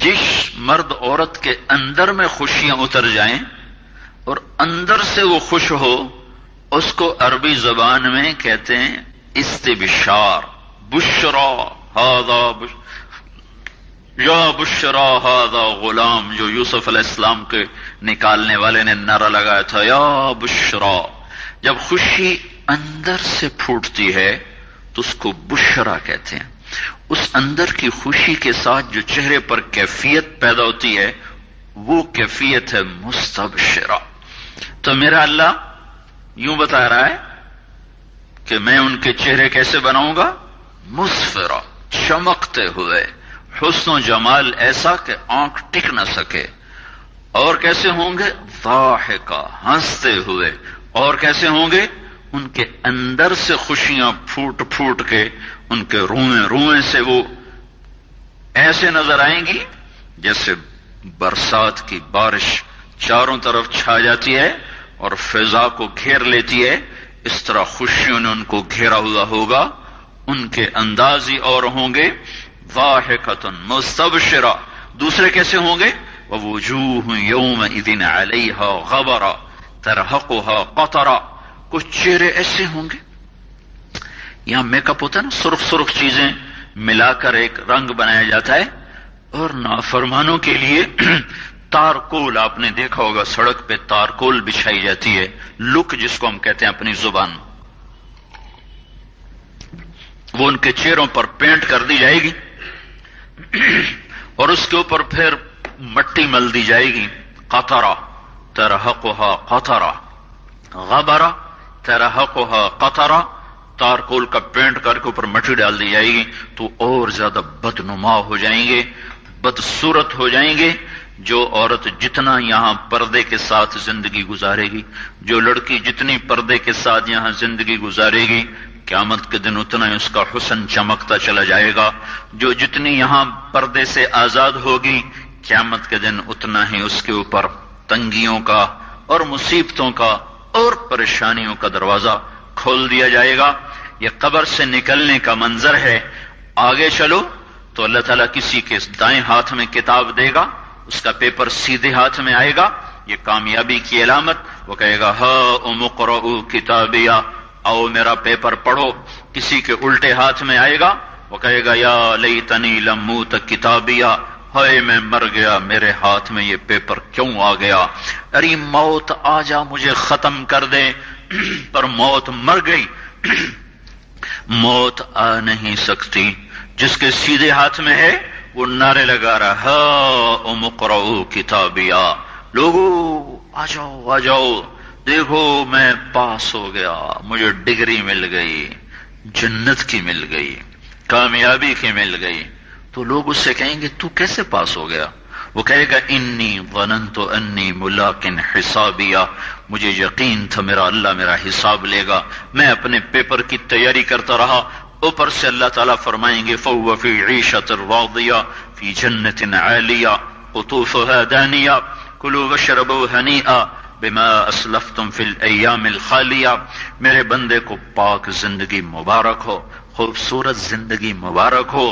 جس مرد عورت کے اندر میں خوشیاں اتر جائیں اور اندر سے وہ خوش ہو، اس کو عربی زبان میں کہتے ہیں استبشار. بشرا ھذا یا بشرا ھذا غلام، جو یوسف علیہ السلام کے نکالنے والے نے نعرہ لگایا تھا، یا بشرا. جب خوشی اندر سے پھوٹتی ہے تو اس کو بشرا کہتے ہیں. اس اندر کی خوشی کے ساتھ جو چہرے پر کیفیت پیدا ہوتی ہے وہ کیفیت ہے مستبشرہ. تو میرا اللہ یوں بتا رہا ہے کہ میں ان کے چہرے کیسے بناؤں گا؟ مسفرہ، چمکتے ہوئے، حسن و جمال ایسا کہ آنکھ ٹک نہ سکے. اور کیسے ہوں گے؟ ضاحکہ، ہنستے ہوئے. اور کیسے ہوں گے؟ ان کے اندر سے خوشیاں پھوٹ پھوٹ کے ان کے روئیں روئیں سے وہ ایسے نظر آئیں گی جیسے برسات کی بارش چاروں طرف چھا جاتی ہے اور فضا کو گھیر لیتی ہے. اس طرح خوشیوں نے ان کو گھیرا ہوا ہوگا. ان کے انداز ہی اور ہوں گے. ضاحکۃ مستبشرہ. دوسرے کیسے ہوں گے؟ ووجوہ یومئذ علیہا غبرہ ترہقہا قطرہ. کچھ چہرے ایسے ہوں گے، یہاں میک اپ ہوتا ہے نا، سرخ سرخ چیزیں ملا کر ایک رنگ بنایا جاتا ہے، اور نافرمانوں کے لیے تارکول، آپ نے دیکھا ہوگا سڑک پہ تارکول بچھائی جاتی ہے، لک جس کو ہم کہتے ہیں اپنی زبان، وہ ان کے چہروں پر پینٹ کر دی جائے گی اور اس کے اوپر پھر مٹی مل دی جائے گی. قطرہ ترہقہا قطرہ، غبرہ ترہقہا قطرہ. تارکول کا پینٹ کر کے اوپر مٹی ڈال دی جائے گی تو اور زیادہ بدنما ہو جائیں گے، بدصورت ہو جائیں گے. جو عورت جتنا یہاں پردے کے ساتھ زندگی گزارے گی، جو لڑکی جتنی پردے کے ساتھ یہاں زندگی گزارے گی، قیامت کے دن اتنا ہی اس کا حسن چمکتا چلا جائے گا. جو جتنی یہاں پردے سے آزاد ہوگی، قیامت کے دن اتنا ہی اس کے اوپر تنگیوں کا اور مصیبتوں کا اور پریشانیوں کا دروازہ کھول دیا جائے گا. یہ قبر سے نکلنے کا منظر ہے. آگے چلو تو اللہ تعالیٰ کسی کے دائیں ہاتھ میں کتاب دے گا، اس کا پیپر سیدھے ہاتھ میں آئے گا، یہ کامیابی کی علامت. وہ کہے گا ہاؤم اقرؤوا کتابیہ، آؤ میرا پیپر پڑھو. کسی کے الٹے ہاتھ میں آئے گا، وہ کہے گا یا لیتنی لم اوت کتابیہ، ہائے میں مر گیا، میرے ہاتھ میں یہ پیپر کیوں آ گیا. ارے موت آ جا مجھے ختم کر دے، پر موت مر گئی. موت آ نہیں سکتی. جس کے سیدھے ہاتھ میں ہے وہ نعرے لگا رہا ہاؤم اقرؤوا کتابیہ، لوگو آ جاؤ آ جاؤ، دیکھو میں پاس ہو گیا، مجھے ڈگری مل گئی، جنت کی مل گئی، کامیابی کی مل گئی. تو لوگ اس سے کہیں گے تو کیسے پاس ہو گیا؟ وہ کہے گا انی ظننت انی ملاق حسابیہ، مجھے یقین تھا میرا اللہ میرا حساب لے گا، میں اپنے پیپر کی تیاری کرتا رہا. اوپر سے اللہ تعالیٰ فرمائیں گے فَهُوَ فِي عِيشَةٍ رَاضِيَةٍ فِي جَنَّةٍ عَالِيَةٍ قُطُوفُهَا دَانِيَةٌ كُلُوا وَاشْرَبُوا هَنِيئًا بِمَا أَسْلَفْتُمْ فِي الْأَيَّامِ الْخَالِيَةِ. میرے بندے کو پاک زندگی مبارک ہو، خوبصورت زندگی مبارک ہو.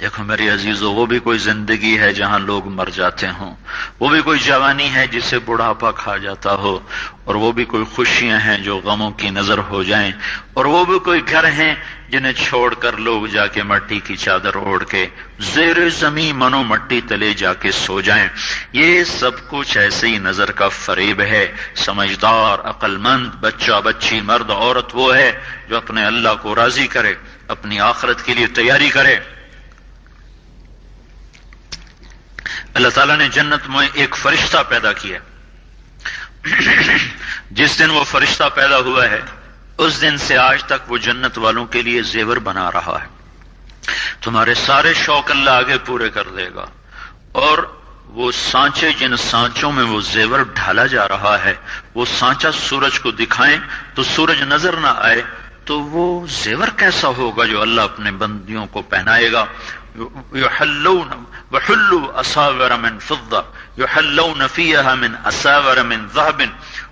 دیکھو میری عزیزو، وہ بھی کوئی زندگی ہے جہاں لوگ مر جاتے ہوں، وہ بھی کوئی جوانی ہے جسے بڑھاپا کھا جاتا ہو، اور وہ بھی کوئی خوشیاں ہیں جو غموں کی نظر ہو جائیں، اور وہ بھی کوئی گھر ہیں جنہیں چھوڑ کر لوگ جا کے مٹی کی چادر اوڑھ کے زیر زمین منو مٹی تلے جا کے سو جائیں۔ یہ سب کچھ ایسے ہی نظر کا فریب ہے۔ سمجھدار، عقل مند، بچہ بچی، مرد عورت وہ ہے جو اپنے اللہ کو راضی کرے، اپنی آخرت کے لیے تیاری کرے۔ اللہ تعالیٰ نے جنت میں ایک فرشتہ پیدا کیا، جس دن وہ فرشتہ پیدا ہوا ہے اس دن سے آج تک وہ جنت والوں کے لیے زیور بنا رہا ہے۔ تمہارے سارے شوق اللہ آگے پورے کر دے گا، اور وہ سانچے جن سانچوں میں وہ زیور ڈھالا جا رہا ہے، وہ سانچا سورج کو دکھائیں تو سورج نظر نہ آئے تو وہ زیور کیسا ہوگا جو اللہ اپنے بندیوں کو پہنائے گا۔ یحلون وحلوا اساور من فضة یحلون فیہا من اساور من ذهب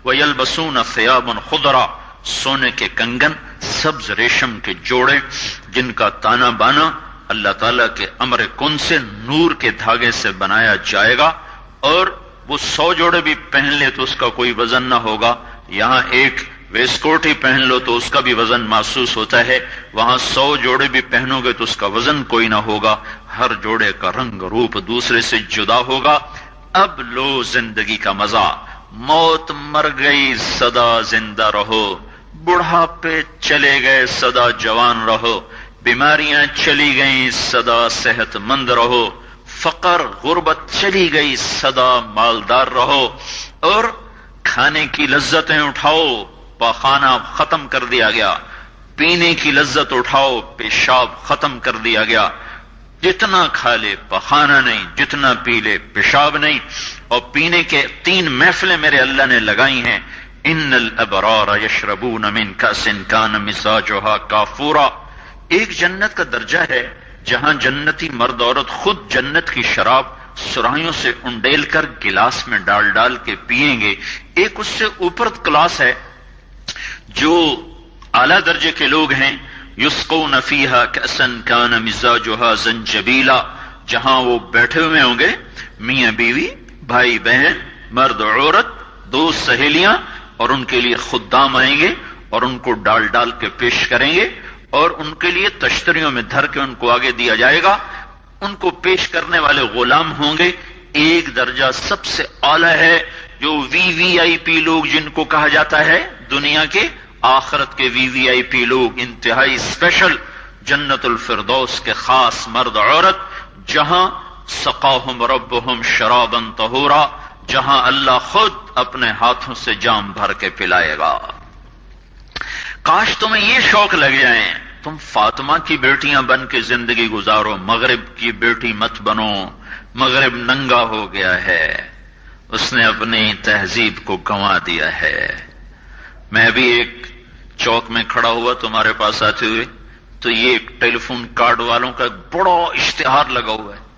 ویلبسون ثیابا خضرا، سونے کے کنگن، سبز ریشم کے جوڑے جن کا تانا بانا اللہ تعالیٰ کے امر کن سے نور کے دھاگے سے بنایا جائے گا، اور وہ 100 جوڑے بھی پہن لے تو اس کا کوئی وزن نہ ہوگا۔ یہاں ایک ویسٹ کوٹ ہی پہن لو تو اس کا بھی وزن محسوس ہوتا ہے، وہاں 100 جوڑے بھی پہنو گے تو اس کا وزن کوئی نہ ہوگا، ہر جوڑے کا رنگ روپ دوسرے سے جدا ہوگا۔ اب لو زندگی کا مزہ، موت مر گئی سدا زندہ رہو، بڑھاپے چلے گئے سدا جوان رہو، بیماریاں چلی گئیں سدا صحت مند رہو، فقر غربت چلی گئی سدا مالدار رہو، اور کھانے کی لذتیں اٹھاؤ، پاخانہ ختم کر دیا گیا، پینے کی لذت اٹھاؤ، پیشاب ختم کر دیا گیا، جتنا کھا لے پخانہ نہیں، جتنا پی لے پیشاب نہیں۔ اور پینے کے 3 محفلیں میرے اللہ نے لگائی ہیں، ان الابرار یشربون من کأس کان مزاجها کافورا۔ ایک جنت کا درجہ ہے جہاں جنتی مرد عورت خود جنت کی شراب سرائیوں سے انڈیل کر گلاس میں ڈال ڈال کے پیئیں گے۔ ایک اس سے اوپر کلاس ہے جو اعلیٰ درجے کے لوگ ہیں، یسقون فیہا کأسا کان مزاجها زنجبیلا، جہاں وہ بیٹھے ہوئے ہوں گے، میاں بیوی، بھائی بہن، مرد عورت، 2 سہیلیاں، اور ان کے لیے خدام آئیں گے اور ان کو ڈال ڈال کے پیش کریں گے، اور ان کے لیے تشتریوں میں دھر کے ان کو آگے دیا جائے گا۔ ان کو پیش کرنے والے غلام ہوں گے۔ ایک درجہ سب سے اعلیٰ ہے جو وی آئی پی لوگ جن کو کہا جاتا ہے، دنیا کے آخرت کے وی آئی پی لوگ، انتہائی اسپیشل، جنت الفردوس کے خاص مرد عورت، جہاں سقاہم ربہم شرابا طہورا، جہاں اللہ خود اپنے ہاتھوں سے جام بھر کے پلائے گا۔ کاش تمہیں یہ شوق لگ جائیں، تم فاطمہ کی بیٹیاں بن کے زندگی گزارو، مغرب کی بیٹی مت بنو۔ مغرب ننگا ہو گیا ہے، اس نے اپنی تہذیب کو گنوا دیا ہے۔ میں بھی ایک چوک میں کھڑا ہوا تمہارے پاس آتے ہوئے تو یہ ایک ٹیلی فون کارڈ والوں کا بڑا اشتہار لگا ہوا ہے۔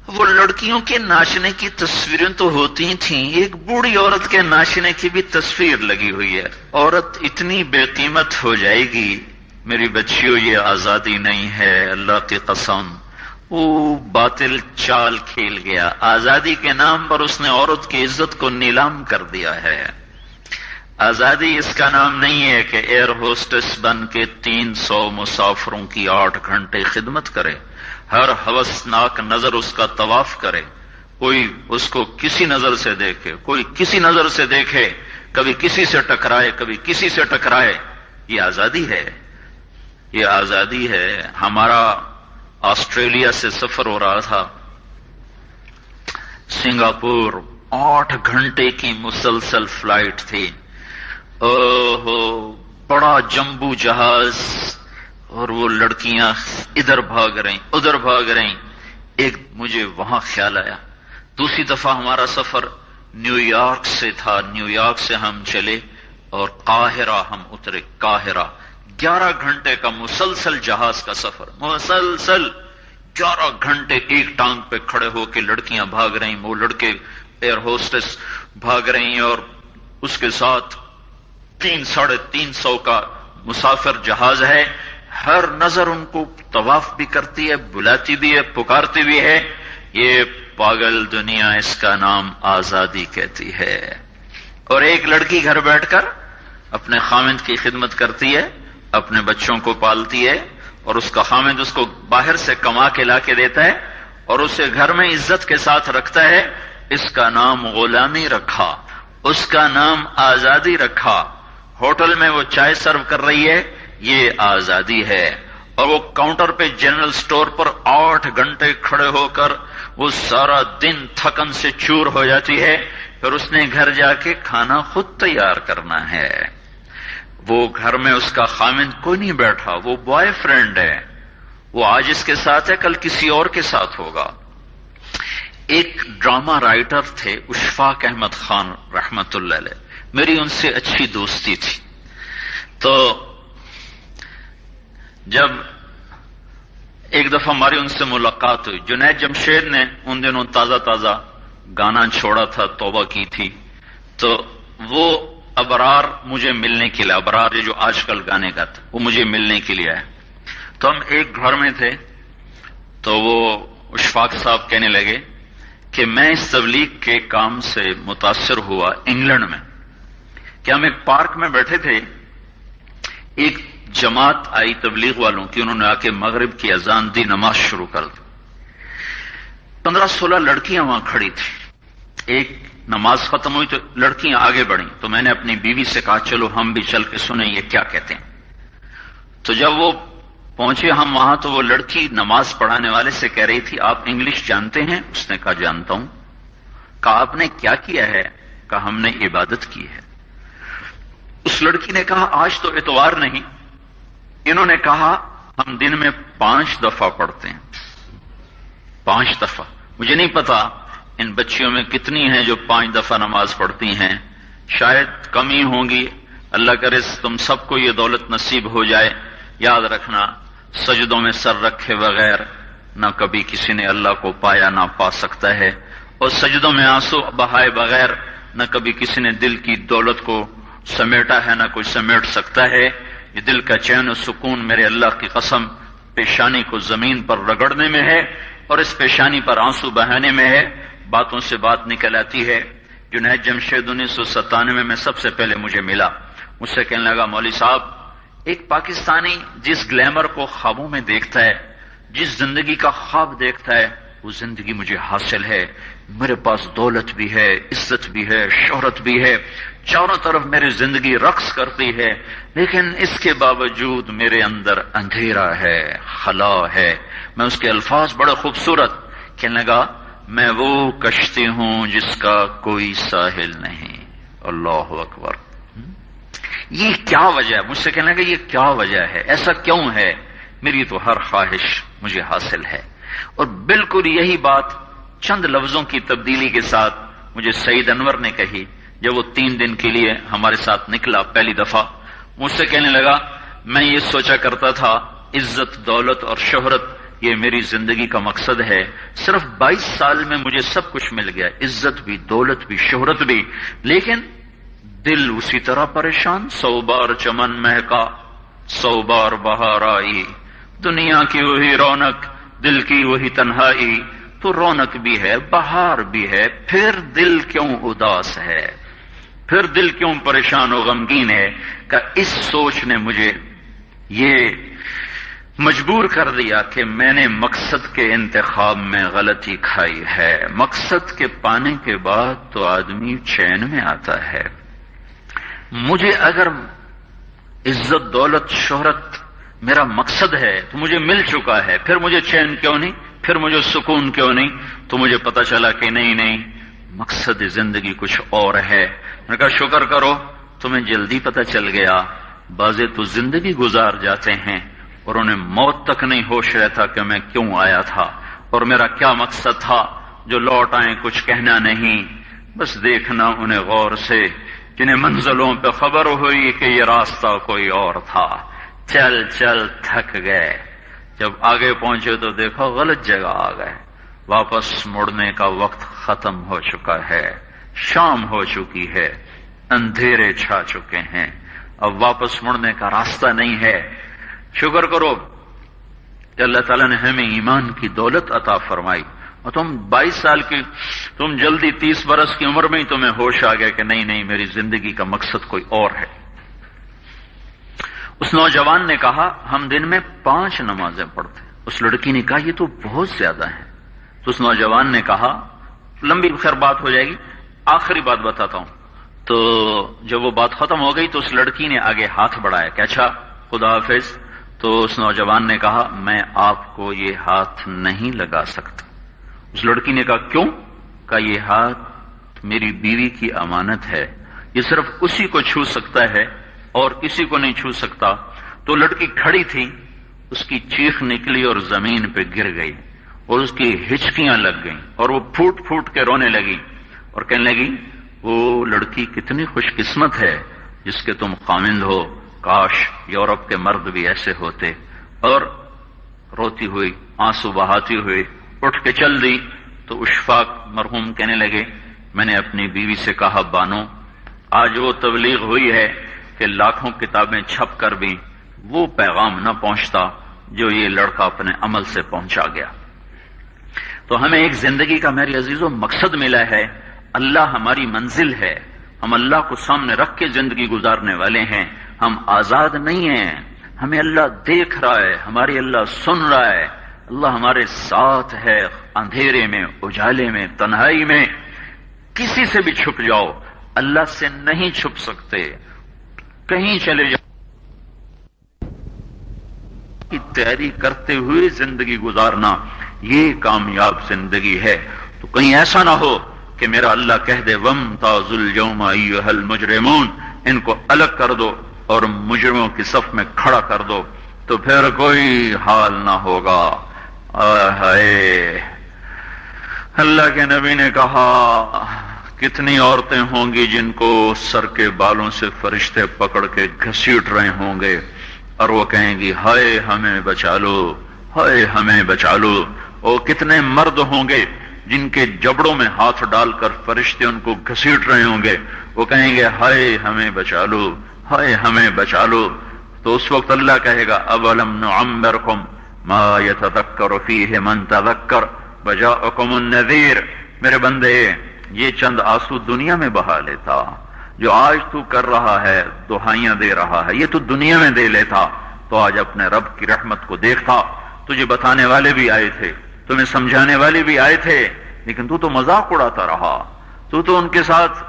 وہ لڑکیوں کے ناچنے کی تصویریں تو ہوتی تھیں، ایک بوڑھی عورت کے ناچنے کی بھی تصویر لگی ہوئی ہے۔ عورت اتنی بے قیمت ہو جائے گی، میری بچیوں یہ آزادی نہیں ہے، اللہ کی قسم۔ وہ باطل چال کھیل گیا، آزادی کے نام پر اس نے عورت کی عزت کو نیلام کر دیا ہے۔ آزادی اس کا نام نہیں ہے کہ ایئر ہوسٹس بن کے 300 مسافروں کی 8 گھنٹے خدمت کرے، ہر ہوسناک نظر اس کا طواف کرے، کوئی اس کو کسی نظر سے دیکھے، کوئی کسی نظر سے دیکھے، کبھی کسی سے ٹکرائے، کبھی کسی سے ٹکرائے۔ یہ آزادی ہے، یہ آزادی ہے۔ ہمارا آسٹریلیا سے سفر ہو رہا تھا، سنگاپور، 8 گھنٹے کی مسلسل فلائٹ تھی۔ بڑا جمبو جہاز، اور وہ لڑکیاں ادھر بھاگ رہیں ادھر بھاگ رہیں۔ ایک مجھے وہاں خیال آیا، دوسری دفعہ ہمارا سفر نیو یارک سے تھا، نیو یارک سے ہم چلے اور قاہرہ ہم اترے۔ قاہرہ 11 گھنٹے کا مسلسل جہاز کا سفر، مسلسل 11 گھنٹے ایک ٹانگ پہ کھڑے ہو کے لڑکیاں بھاگ رہیں، وہ لڑکے ایئر ہوسٹس بھاگ رہیں، اور اس کے ساتھ 300-350 کا مسافر جہاز ہے۔ ہر نظر ان کو طواف بھی کرتی ہے، بلاتی بھی ہے، پکارتی بھی ہے، یہ پاگل دنیا اس کا نام آزادی کہتی ہے۔ اور ایک لڑکی گھر بیٹھ کر اپنے خامند کی خدمت کرتی ہے، اپنے بچوں کو پالتی ہے، اور اس کا خامند اس کو باہر سے کما کے لا کے دیتا ہے اور اسے گھر میں عزت کے ساتھ رکھتا ہے، اس کا نام غلامی رکھا، اس کا نام آزادی رکھا۔ ہوٹل میں وہ چائے سرو کر رہی ہے، یہ آزادی ہے، اور وہ کاؤنٹر پہ جنرل سٹور پر 8 گھنٹے کھڑے ہو کر وہ سارا دن تھکن سے چور ہو جاتی ہے، پھر اس نے گھر جا کے کھانا خود تیار کرنا ہے۔ وہ گھر میں اس کا خامند کوئی نہیں بیٹھا، وہ بوائے فرینڈ ہے، وہ آج اس کے ساتھ ہے، کل کسی اور کے ساتھ ہوگا۔ ایک ڈرامہ رائٹر تھے اشفاق احمد خان رحمت اللہ علیہ، میری ان سے اچھی دوستی تھی۔ تو جب ایک دفعہ ہماری ان سے ملاقات ہوئی، جنید جمشید نے ان دنوں تازہ تازہ گانا چھوڑا تھا، توبہ کی تھی، تو وہ ابرار مجھے ملنے کے لیے، ابرار جو آج کل گانے گاتا وہ مجھے ملنے کے لیے آئے۔ تو ہم ایک گھر میں تھے، تو وہ اشفاق صاحب کہنے لگے کہ میں اس تبلیغ کے کام سے متاثر ہوا انگلینڈ میں، کہ ہم ایک پارک میں بیٹھے تھے، ایک جماعت آئی تبلیغ والوں کی، انہوں نے آ کے مغرب کی اذان دی، نماز شروع کر دی، 15-16 لڑکیاں وہاں کھڑی تھیں۔ ایک نماز ختم ہوئی تو لڑکیاں آگے بڑھیں، تو میں نے اپنی بیوی سے کہا چلو ہم بھی چل کے سنیں یہ کیا کہتے ہیں۔ تو جب وہ پہنچے ہم وہاں، تو وہ لڑکی نماز پڑھانے والے سے کہہ رہی تھی آپ انگلش جانتے ہیں؟ اس نے کہا جانتا ہوں۔ کہا آپ نے کیا کیا ہے؟ کہا ہم نے عبادت کی ہے۔ اس لڑکی نے کہا آج تو اتوار نہیں۔ انہوں نے کہا ہم دن میں 5 دفعہ پڑھتے ہیں، 5 دفعہ۔ مجھے نہیں پتا ان بچیوں میں کتنی ہیں جو 5 دفعہ نماز پڑھتی ہیں، شاید کم ہی ہوں گی۔ اللہ کرے تم سب کو یہ دولت نصیب ہو جائے۔ یاد رکھنا، سجدوں میں سر رکھے بغیر نہ کبھی کسی نے اللہ کو پایا نہ پا سکتا ہے، اور سجدوں میں آنسو بہائے بغیر نہ کبھی کسی نے دل کی دولت کو سمیٹا ہے نہ کوئی سمیٹ سکتا ہے۔ یہ دل کا چین و سکون میرے اللہ کی قسم پیشانی کو زمین پر رگڑنے میں ہے، اور اس پیشانی پر آنسو بہانے میں ہے۔ باتوں سے بات نکل آتی ہے۔ جنید جمشید 1997 میں سب سے پہلے مجھے ملا، مجھ سے کہنے لگا مولوی صاحب ایک پاکستانی جس گلیمر کو خوابوں میں دیکھتا ہے، جس زندگی کا خواب دیکھتا ہے، وہ زندگی مجھے حاصل ہے۔ میرے پاس دولت بھی ہے، عزت بھی ہے، شہرت بھی ہے، چاروں طرف میری زندگی رقص کرتی ہے، لیکن اس کے باوجود میرے اندر اندھیرا ہے، خلا ہے۔ میں اس کے الفاظ بڑے خوبصورت، کہنے لگا میں وہ کشتی ہوں جس کا کوئی ساحل نہیں۔ اللہ اکبر۔ یہ کیا وجہ ہے؟ مجھ سے کہنے لگا یہ کیا وجہ ہے، ایسا کیوں ہے؟ میری تو ہر خواہش مجھے حاصل ہے۔ اور بالکل یہی بات چند لفظوں کی تبدیلی کے ساتھ مجھے سعید انور نے کہی جب وہ 3 دن کے لیے ہمارے ساتھ نکلا پہلی دفعہ۔ مجھ سے کہنے لگا میں یہ سوچا کرتا تھا عزت، دولت اور شہرت یہ میری زندگی کا مقصد ہے، صرف 22 سال میں مجھے سب کچھ مل گیا، عزت بھی، دولت بھی، شہرت بھی، لیکن دل اسی طرح پریشان۔ 100 بار چمن مہکا، 100 بار بہار آئی، دنیا کی وہی رونق، دل کی وہی تنہائی، تو رونق بھی ہے، بہار بھی ہے، پھر دل کیوں اداس ہے، پھر دل کیوں پریشان و غمگین ہے؟ کہ اس سوچ نے مجھے یہ مجبور کر دیا کہ میں نے مقصد کے انتخاب میں غلطی کھائی ہے۔ مقصد کے پانے کے بعد تو آدمی چین میں آتا ہے۔ مجھے اگر عزت، دولت، شہرت میرا مقصد ہے تو مجھے مل چکا ہے، پھر مجھے چین کیوں نہیں، پھر مجھے سکون کیوں نہیں؟ تو مجھے پتا چلا کہ نہیں، مقصد زندگی کچھ اور ہے۔ میں نے کہا شکر کرو تمہیں جلدی پتا چل گیا، بعضے تو زندگی گزار جاتے ہیں اور انہیں موت تک نہیں ہوش رہتا کہ میں کیوں آیا تھا اور میرا کیا مقصد تھا۔ جو لوٹ آئیں کچھ کہنا نہیں، بس دیکھنا انہیں غور سے، جنہیں منزلوں پہ خبر ہوئی کہ یہ راستہ کوئی اور تھا، چل چل تھک گئے، جب آگے پہنچے تو دیکھا غلط جگہ آ گئے، واپس مڑنے کا وقت ختم ہو چکا ہے، شام ہو چکی ہے، اندھیرے چھا چکے ہیں، اب واپس مڑنے کا راستہ نہیں ہے۔ شکر کرو کہ اللہ تعالیٰ نے ہمیں ایمان کی دولت عطا فرمائی، اور تم 22 سال کی، تم جلدی 30 برس کی عمر میں ہی تمہیں ہوش آ گیا کہ نہیں نہیں، میری زندگی کا مقصد کوئی اور ہے۔ اس نوجوان نے کہا ہم دن میں 5 نمازیں پڑھتے ہیں۔ اس لڑکی نے کہا یہ تو بہت زیادہ ہے۔ تو اس نوجوان نے کہا، لمبی خیر بات ہو جائے گی، آخری بات بتاتا ہوں۔ تو جب وہ بات ختم ہو گئی تو اس لڑکی نے آگے ہاتھ بڑھایا کہ اچھا خدا حافظ۔ تو اس نوجوان نے کہا میں آپ کو یہ ہاتھ نہیں لگا سکتا۔ اس لڑکی نے کہا کیوں؟ کہا یہ ہاتھ میری بیوی کی امانت ہے، یہ صرف اسی کو چھو سکتا ہے اور کسی کو نہیں چھو سکتا۔ تو لڑکی کھڑی تھی، اس کی چیخ نکلی اور زمین پہ گر گئی اور اس کی ہچکیاں لگ گئیں اور وہ پھوٹ پھوٹ کے رونے لگی اور کہنے لگی وہ لڑکی کتنی خوش قسمت ہے جس کے تم خامند ہو، کاش یورپ کے مرد بھی ایسے ہوتے۔ اور روتی ہوئی، آنسو بہاتی ہوئی اٹھ کے چل دی۔ تو اشفاق مرحوم کہنے لگے میں نے اپنی بیوی سے کہا بانو آج وہ تبلیغ ہوئی ہے کہ لاکھوں کتابیں چھپ کر بھی وہ پیغام نہ پہنچتا جو یہ لڑکا اپنے عمل سے پہنچا گیا۔ تو ہمیں ایک زندگی کا میرے عزیزوں مقصد ملا ہے، اللہ ہماری منزل ہے، ہم اللہ کو سامنے رکھ کے زندگی گزارنے والے ہیں، ہم آزاد نہیں ہیں، ہمیں اللہ دیکھ رہا ہے، ہماری اللہ سن رہا ہے، اللہ ہمارے ساتھ ہے، اندھیرے میں، اجالے میں، تنہائی میں، کسی سے بھی چھپ جاؤ اللہ سے نہیں چھپ سکتے، کہیں چلے جاؤ کی تیاری کرتے ہوئے زندگی گزارنا یہ کامیاب زندگی ہے۔ تو کہیں ایسا نہ ہو کہ میرا اللہ کہہ دے وَامْتَازُوا الْيَوْمَ أَيُّهَا الْمُجْرِمُونَ، ان کو الگ کر دو اور مجرموں کی صف میں کھڑا کر دو، تو پھر کوئی حال نہ ہوگا۔ اللہ کے نبی نے کہا کتنی عورتیں ہوں گی جن کو سر کے بالوں سے فرشتے پکڑ کے گھسیٹ رہے ہوں گے اور وہ کہیں گی ہائے ہمیں بچا لو، ہائے ہمیں بچا لو۔ اور کتنے مرد ہوں گے جن کے جبڑوں میں ہاتھ ڈال کر فرشتے ان کو گھسیٹ رہے ہوں گے، وہ کہیں گے ہائے ہمیں بچا لو، ہائے ہمیں بچا لو۔ تو اس وقت اللہ کہے گا اولم نعمرکم ما یتذکر فیہ من تذکر وجاءکم النذیر، میرے بندے یہ چند آنسو دنیا میں بہا لیتا، جو آج تو کر رہا ہے دہائیاں دے رہا ہے، یہ تو دنیا میں دے لیتا تو آج اپنے رب کی رحمت کو دیکھتا۔ تجھے بتانے والے بھی آئے تھے، تمہیں سمجھانے والے بھی آئے تھے، لیکن تو مذاق اڑاتا رہا، تو ان کے ساتھ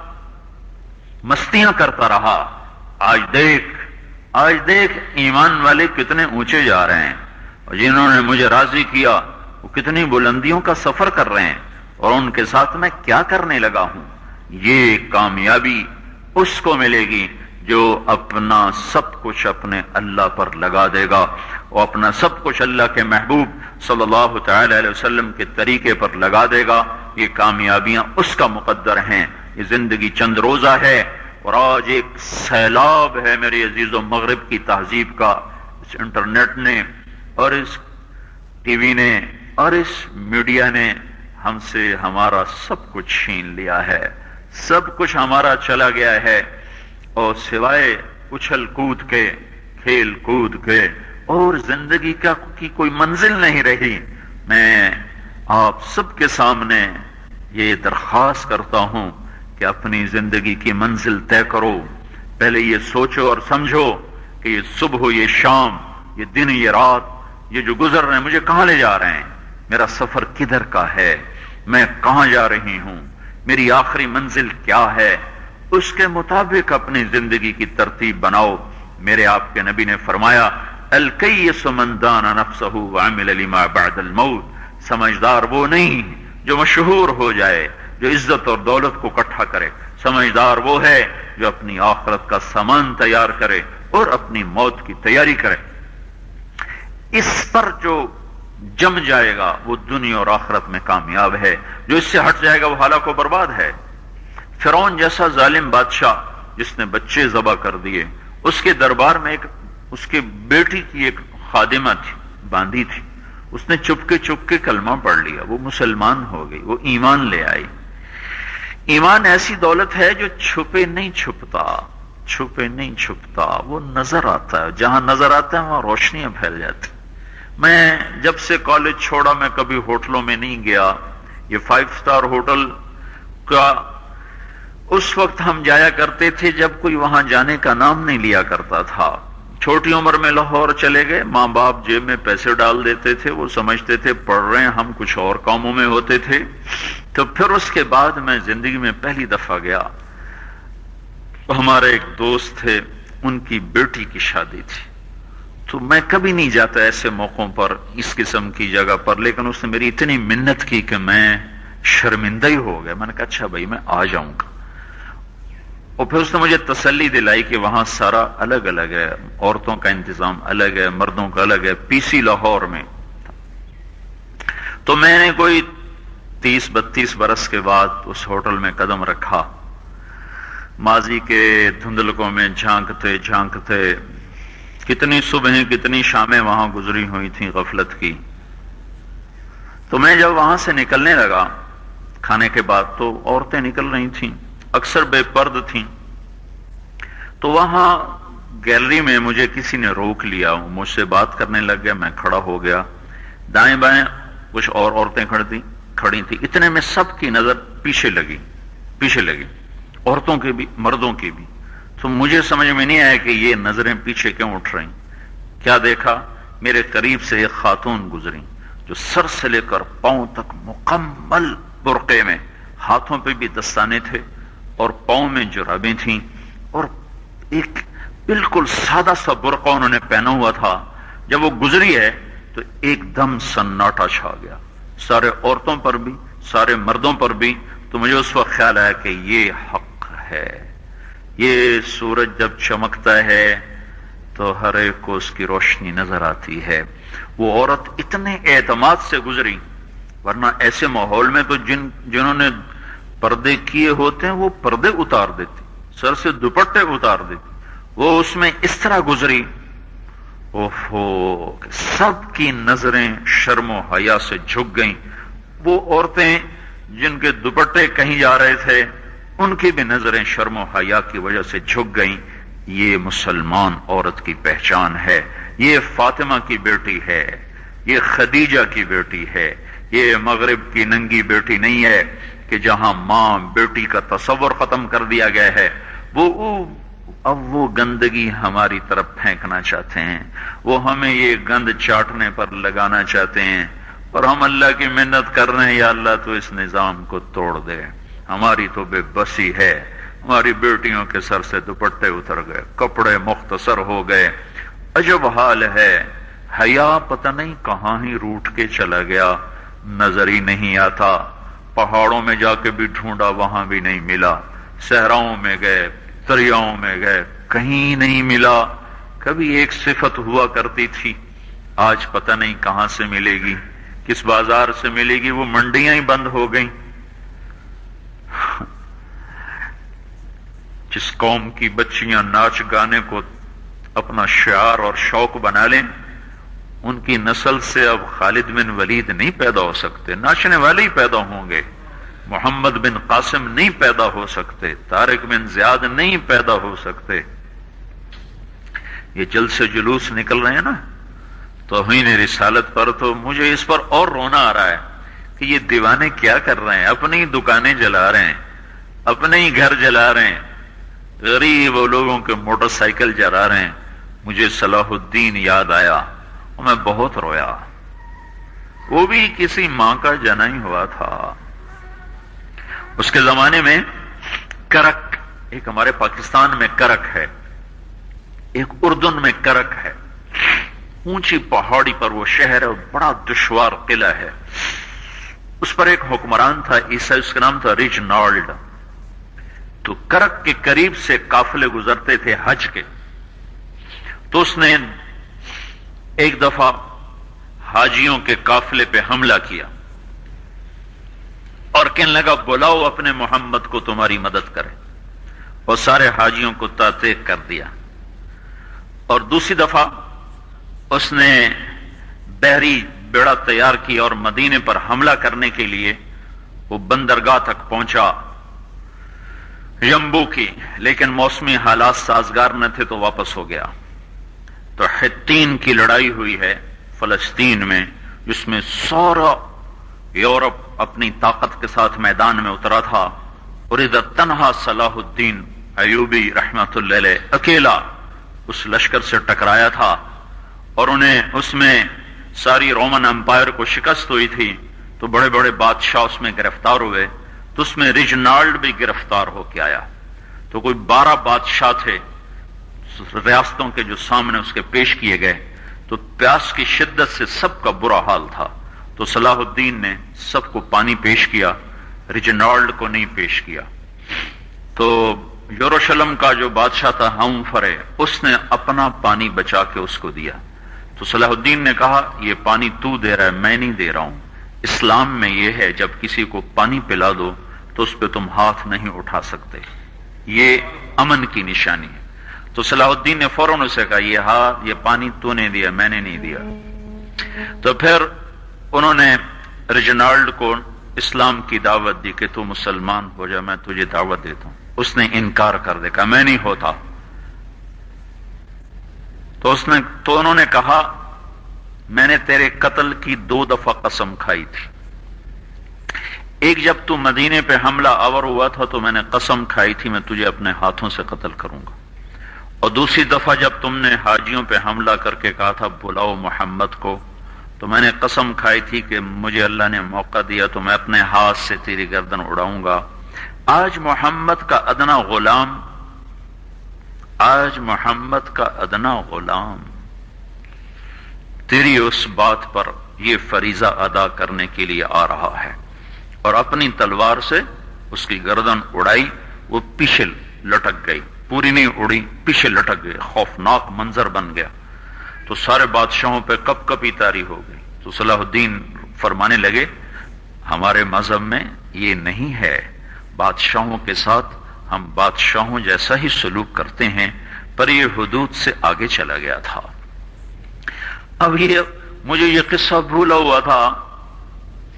مستیاں کرتا رہا۔ آج دیکھ ایمان والے کتنے اونچے جا رہے ہیں، اور جنہوں نے مجھے راضی کیا وہ کتنی بلندیوں کا سفر کر رہے ہیں، اور ان کے ساتھ میں کیا کرنے لگا ہوں۔ یہ کامیابی اس کو ملے گی جو اپنا سب کچھ اپنے اللہ پر لگا دے گا، اور اپنا سب کچھ اللہ کے محبوب صلی اللہ تعالی علیہ وسلم کے طریقے پر لگا دے گا۔ یہ کامیابیاں اس کا مقدر ہیں۔ یہ زندگی چند روزہ ہے، اور آج ایک سیلاب ہے میرے عزیزو مغرب کی تہذیب کا، اس انٹرنیٹ نے اور اس ٹی وی نے اور اس میڈیا نے ہم سے ہمارا سب کچھ چھین لیا ہے، سب کچھ ہمارا چلا گیا ہے، اور سوائے اچھل کود کے، کھیل کود کے اور زندگی کی کوئی منزل نہیں رہی۔ میں آپ سب کے سامنے یہ درخواست کرتا ہوں کہ اپنی زندگی کی منزل طے کرو۔ پہلے یہ سوچو اور سمجھو کہ یہ صبح، یہ شام، یہ دن، یہ رات، یہ جو گزر رہے ہیں مجھے کہاں لے جا رہے ہیں، میرا سفر کدھر کا ہے، میں کہاں جا رہی ہوں، میری آخری منزل کیا ہے، اس کے مطابق اپنی زندگی کی ترتیب بناؤ۔ میرے آپ کے نبی نے فرمایا الکیس من دان نفسہ وعمل لما بعد الموت، سمجھدار وہ نہیں جو مشہور ہو جائے، جو عزت اور دولت کو اکٹھا کرے، سمجھدار وہ ہے جو اپنی آخرت کا سامان تیار کرے اور اپنی موت کی تیاری کرے۔ اس پر جو جم جائے گا وہ دنیا اور آخرت میں کامیاب ہے، جو اس سے ہٹ جائے گا وہ ہلاک و برباد ہے۔ فرعون جیسا ظالم بادشاہ جس نے بچے ذبح کر دیے، اس کے دربار میں اس کے بیٹی کی ایک خادمہ تھی، باندھی تھی، اس نے چپ کے کلمہ پڑھ لیا، وہ مسلمان ہو گئی، وہ ایمان لے آئی۔ ایمان ایسی دولت ہے جو چھپے نہیں چھپتا، چھپے نہیں چھپتا، وہ نظر آتا ہے، جہاں نظر آتا ہے وہاں روشنیاں پھیل جاتی۔ میں جب سے کالج چھوڑا میں کبھی ہوٹلوں میں نہیں گیا، یہ 5 سٹار ہوٹل کا اس وقت ہم جایا کرتے تھے جب کوئی وہاں جانے کا نام نہیں لیا کرتا تھا۔ چھوٹی عمر میں لاہور چلے گئے، ماں باپ جیب میں پیسے ڈال دیتے تھے، وہ سمجھتے تھے پڑھ رہے ہیں، ہم کچھ اور کاموں میں ہوتے تھے۔ تو پھر اس کے بعد میں زندگی میں پہلی دفعہ گیا، ہمارے ایک دوست تھے، ان کی بیٹی کی شادی تھی، تو میں کبھی نہیں جاتا ایسے موقعوں پر اس قسم کی جگہ پر، لیکن اس نے میری اتنی منت کی کہ میں شرمندہ ہی ہو گیا۔ میں نے کہا اچھا بھائی میں آ جاؤں گا، اور پھر اس نے مجھے تسلی دلائی کہ وہاں سارا الگ الگ ہے، عورتوں کا انتظام الگ ہے، مردوں کا الگ ہے، پی سی لاہور میں۔ تو میں نے کوئی 30-32 برس کے بعد اس ہوٹل میں قدم رکھا، ماضی کے دھندلکوں میں جھانکتے جھانکتے کتنی صبحیں کتنی شامیں وہاں گزری ہوئی تھیں غفلت کی۔ تو میں جب وہاں سے نکلنے لگا کھانے کے بعد، تو عورتیں نکل رہی تھیں، اکثر بے پرد تھیں، تو وہاں گیلری میں مجھے کسی نے روک لیا، مجھ سے بات کرنے لگ گیا، میں کھڑا ہو گیا، دائیں بائیں کچھ اور عورتیں کھڑی تھیں، اتنے میں سب کی نظر پیچھے لگی، عورتوں کی بھی مردوں کی بھی۔ تو مجھے سمجھ میں نہیں آیا کہ یہ نظریں پیچھے کیوں اٹھ رہی۔ کیا دیکھا، میرے قریب سے ایک خاتون گزری جو سر سے لے کر پاؤں تک مکمل برقعے میں، ہاتھوں پہ بھی دستانے تھے اور پاؤں میں جرابیں تھیں، اور ایک بالکل سادہ سا برقع انہوں نے پہنا ہوا تھا۔ جب وہ گزری ہے تو ایک دم سناٹا چھا گیا، سارے عورتوں پر بھی سارے مردوں پر بھی۔ تو مجھے اس وقت خیال آیا کہ یہ حق ہے، یہ سورج جب چمکتا ہے تو ہر ایک کو اس کی روشنی نظر آتی ہے۔ وہ عورت اتنے اعتماد سے گزری، ورنہ ایسے ماحول میں تو جنہوں نے پردے کیے ہوتے ہیں وہ پردے اتار دیتی، سر سے دوپٹے اتار دیتی، وہ اس میں اس طرح گزری، اوہو، سب کی نظریں شرم و حیا سے جھک گئیں۔ وہ عورتیں جن کے دوپٹے کہیں جا رہے تھے ان کی بھی نظریں شرم و حیا کی وجہ سے جھک گئیں۔ یہ مسلمان عورت کی پہچان ہے، یہ فاطمہ کی بیٹی ہے، یہ خدیجہ کی بیٹی ہے، یہ مغرب کی ننگی بیٹی نہیں ہے کہ جہاں ماں بیٹی کا تصور ختم کر دیا گیا ہے، اب وہ گندگی ہماری طرف پھینکنا چاہتے ہیں، وہ ہمیں یہ گند چاٹنے پر لگانا چاہتے ہیں، اور ہم اللہ کی منت کر رہے ہیں یا اللہ تو اس نظام کو توڑ دے۔ ہماری تو بے بسی ہے، ہماری بیٹیوں کے سر سے دوپٹے اتر گئے، کپڑے مختصر ہو گئے، عجب حال ہے۔ حیا پتہ نہیں کہاں ہی روٹ کے چلا گیا، نظر ہی نہیں آتا۔ پہاڑوں میں جا کے بھی ڈھونڈا، وہاں بھی نہیں ملا، صحراؤں میں گئے، دریاؤں میں گئے، کہیں نہیں ملا۔ کبھی ایک صفت ہوا کرتی تھی، آج پتہ نہیں کہاں سے ملے گی، کس بازار سے ملے گی، وہ منڈیاں ہی بند ہو گئیں۔ جس قوم کی بچیاں ناچ گانے کو اپنا شعار اور شوق بنا لیں، ان کی نسل سے اب خالد بن ولید نہیں پیدا ہو سکتے، ناچنے والے ہی پیدا ہوں گے، محمد بن قاسم نہیں پیدا ہو سکتے، طارق بن زیاد نہیں پیدا ہو سکتے۔ یہ جلسے جلوس نکل رہے ہیں نا توہین رسالت پر، تو مجھے اس پر اور رونا آ رہا ہے کہ یہ دیوانے کیا کر رہے ہیں، اپنی دکانیں جلا رہے ہیں، اپنے ہی گھر جلا رہے ہیں، غریب لوگوں کے موٹر سائیکل جلا رہے ہیں۔ مجھے صلاح الدین یاد آیا اور میں بہت رویا، وہ بھی کسی ماں کا جنا ہی ہوا تھا۔ اس کے زمانے میں کرک، ایک ہمارے پاکستان میں کرک ہے، ایک اردن میں کرک ہے، اونچی پہاڑی پر وہ شہر ہے، بڑا دشوار قلعہ ہے۔ اس پر ایک حکمران تھا عیسائی، اس کا نام تھا ریجنالڈ۔ تو کرک کے قریب سے قافلے گزرتے تھے حج کے، تو اس نے ایک دفعہ حاجیوں کے قافلے پہ حملہ کیا اور کہنے لگا بلاؤ اپنے محمد کو تمہاری مدد کرے، اور سارے حاجیوں کو تعطیق کر دیا۔ اور دوسری دفعہ اس نے بحری بیڑا تیار کیا اور مدینے پر حملہ کرنے کے لیے وہ بندرگاہ تک پہنچا۔ یمبو کی، لیکن موسمی حالات سازگار نہ تھے تو واپس ہو گیا۔ تو حطین کی لڑائی ہوئی ہے فلسطین میں، جس میں سارا یورپ اپنی طاقت کے ساتھ میدان میں اترا تھا، اور ادھر تنہا صلاح الدین ایوبی رحمت اللہ علیہ اکیلا اس لشکر سے ٹکرایا تھا، اور انہیں اس میں ساری رومن امپائر کو شکست ہوئی تھی، تو بڑے بڑے بادشاہ اس میں گرفتار ہوئے، تو اس میں ریجنالڈ بھی گرفتار ہو کے آیا۔ تو کوئی 12 بادشاہ تھے ریاستوں کے جو سامنے اس کے پیش کیے گئے، تو پیاس کی شدت سے سب کا برا حال تھا، تو صلاح الدین نے سب کو پانی پیش کیا، ریجنالڈ کو نہیں پیش کیا۔ تو یروشلم کا جو بادشاہ تھا ہمفرے، اس نے اپنا پانی بچا کے اس کو دیا۔ تو صلاح الدین نے کہا یہ پانی تو دے رہا ہے، میں نہیں دے رہا ہوں۔ اسلام میں یہ ہے جب کسی کو پانی پلا دو تو اس پہ تم ہاتھ نہیں اٹھا سکتے، یہ امن کی نشانی ہے۔ تو صلاح الدین نے فوراً اسے کہا یہ پانی تو نے دیا، میں نے نہیں دیا۔ تو پھر انہوں نے ریجنالڈ کو اسلام کی دعوت دی کہ تو مسلمان ہو جا، میں تجھے دعوت دیتا ہوں۔ اس نے انکار کر دیا، کہا میں نہیں ہوتا۔ تو انہوں نے کہا میں نے تیرے قتل کی 2 دفعہ قسم کھائی تھی، ایک جب تو مدینے پہ حملہ آور ہوا تھا تو میں نے قسم کھائی تھی میں تجھے اپنے ہاتھوں سے قتل کروں گا، اور دوسری دفعہ جب تم نے حاجیوں پہ حملہ کر کے کہا تھا بلاؤ محمد کو، تو میں نے قسم کھائی تھی کہ مجھے اللہ نے موقع دیا تو میں اپنے ہاتھ سے تیری گردن اڑاؤں گا۔ آج محمد کا ادنا غلام تیری اس بات پر یہ فریضہ ادا کرنے کے لیے آ رہا ہے، اور اپنی تلوار سے اس کی گردن اڑائی، وہ پیچھے لٹک گئی، پوری نہیں اڑی، پیچھے لٹک گئی، خوفناک منظر بن گیا۔ تو سارے بادشاہوں پہ کپ کپی طاری ہو گئی۔ تو صلاح الدین فرمانے لگے ہمارے مذہب میں یہ نہیں ہے، بادشاہوں کے ساتھ ہم بادشاہوں جیسا ہی سلوک کرتے ہیں، پر یہ حدود سے آگے چلا گیا تھا۔ اب مجھے یہ قصہ بھولا ہوا تھا،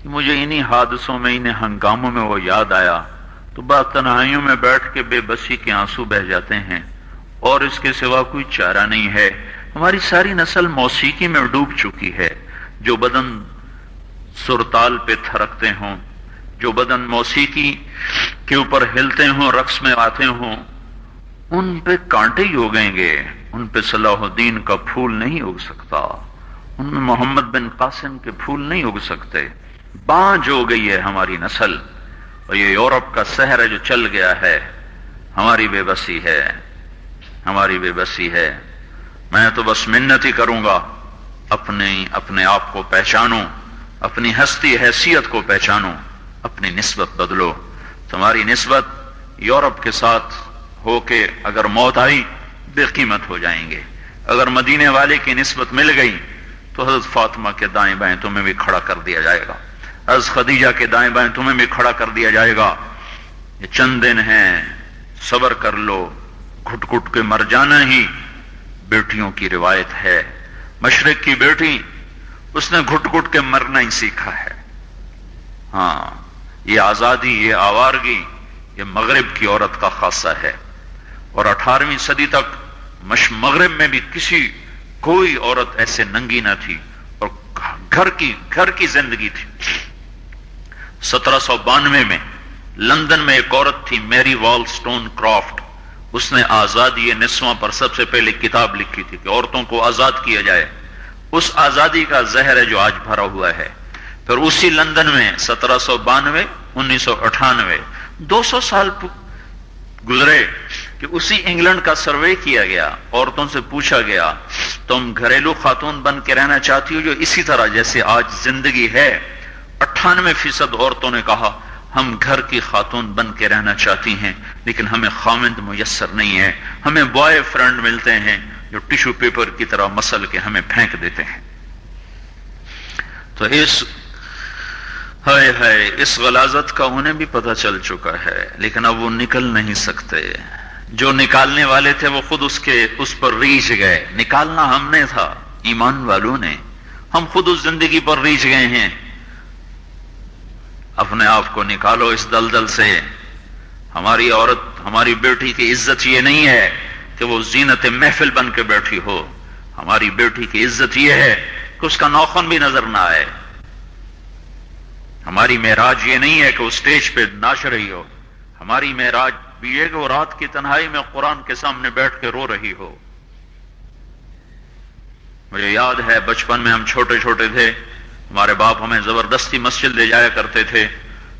مجھے انہی حادثوں میں، انہی ہنگاموں میں وہ یاد آیا، تو بعد تنہائیوں میں بیٹھ کے بے بسی کے آنسو بہ جاتے ہیں، اور اس کے سوا کوئی چارہ نہیں ہے۔ ہماری ساری نسل موسیقی میں ڈوب چکی ہے، جو بدن سرتال پہ تھرکتے ہوں، جو بدن موسیقی کے اوپر ہلتے ہوں، رقص میں آتے ہوں، ان پہ کانٹے ہی اگیں گے، ان پہ صلاح الدین کا پھول نہیں اگ سکتا، ان میں محمد بن قاسم کے پھول نہیں اگ سکتے۔ بانجھ ہو گئی ہے ہماری نسل، اور یہ یورپ کا سحر ہے جو چل گیا ہے، ہماری بے بسی ہے، ہماری بے بسی ہے۔ میں تو بس منت ہی کروں گا اپنے آپ کو پہچانو، اپنی ہستی حیثیت کو پہچانو، اپنی نسبت بدلو۔ تمہاری نسبت یورپ کے ساتھ ہو کے اگر موت آئی بے قیمت ہو جائیں گے، اگر مدینے والے کی نسبت مل گئی تو حضرت فاطمہ کے دائیں بائیں تمہیں بھی کھڑا کر دیا جائے گا، حضرت خدیجہ کے دائیں بائیں تمہیں بھی کھڑا کر دیا جائے گا۔ یہ چند دن ہیں، صبر کر لو، گھٹ گھٹ کے مر جانا ہی بیٹیوں کی روایت ہے۔ مشرق کی بیٹی، اس نے گھٹ گھٹ کے مرنا ہی سیکھا ہے۔ ہاں، یہ آزادی، یہ آوارگی، یہ مغرب کی عورت کا خاصہ ہے، اور 18ویں صدی تک مغرب میں بھی کوئی عورت ایسے ننگی نہ تھی، اور گھر کی زندگی تھی۔ 1792 میں لندن میں ایک عورت تھی میری وال سٹون کرافٹ، اس نے آزادی نسواں پر سب سے پہلے کتاب لکھی تھی کہ عورتوں کو آزاد کیا جائے۔ اس آزادی کا زہر ہے جو آج بھرا ہوا ہے۔ پھر اسی لندن میں 1792 1998 200 سال گزرے کہ اسی انگلینڈ کا سروے کیا گیا، عورتوں سے پوچھا گیا تم گھریلو خاتون بن کے رہنا چاہتی ہو جو اسی طرح جیسے آج زندگی ہے؟ 98% عورتوں نے کہا ہم گھر کی خاتون بن کے رہنا چاہتی ہیں، لیکن ہمیں خاوند میسر نہیں ہے، ہمیں بوائے فرینڈ ملتے ہیں جو ٹیشو پیپر کی طرح مسل کے ہمیں پھینک دیتے ہیں۔ تو اس غلاظت کا انہیں بھی پتہ چل چکا ہے، لیکن اب وہ نکل نہیں سکتے۔ جو نکالنے والے تھے وہ خود اس پر ریچھ گئے۔ نکالنا ہم نے تھا، ایمان والوں نے، ہم خود اس زندگی پر ریچھ گئے ہیں۔ اپنے آپ کو نکالو اس دلدل سے، ہماری عورت، ہماری بیٹی کی عزت یہ نہیں ہے کہ وہ زینت محفل بن کے بیٹھی ہو. ہماری بیٹی کی عزت یہ ہے کہ اس کا ناخن بھی نظر نہ آئے. ہماری معراج یہ نہیں ہے کہ وہ اسٹیج پہ ناچ رہی ہو. ہماری معراج بھی یہ کہ وہ رات کی تنہائی میں قرآن کے سامنے بیٹھ کے رو رہی ہو. مجھے یاد ہے بچپن میں ہم چھوٹے چھوٹے تھے، ہمارے باپ ہمیں زبردستی مسجد لے جایا کرتے تھے،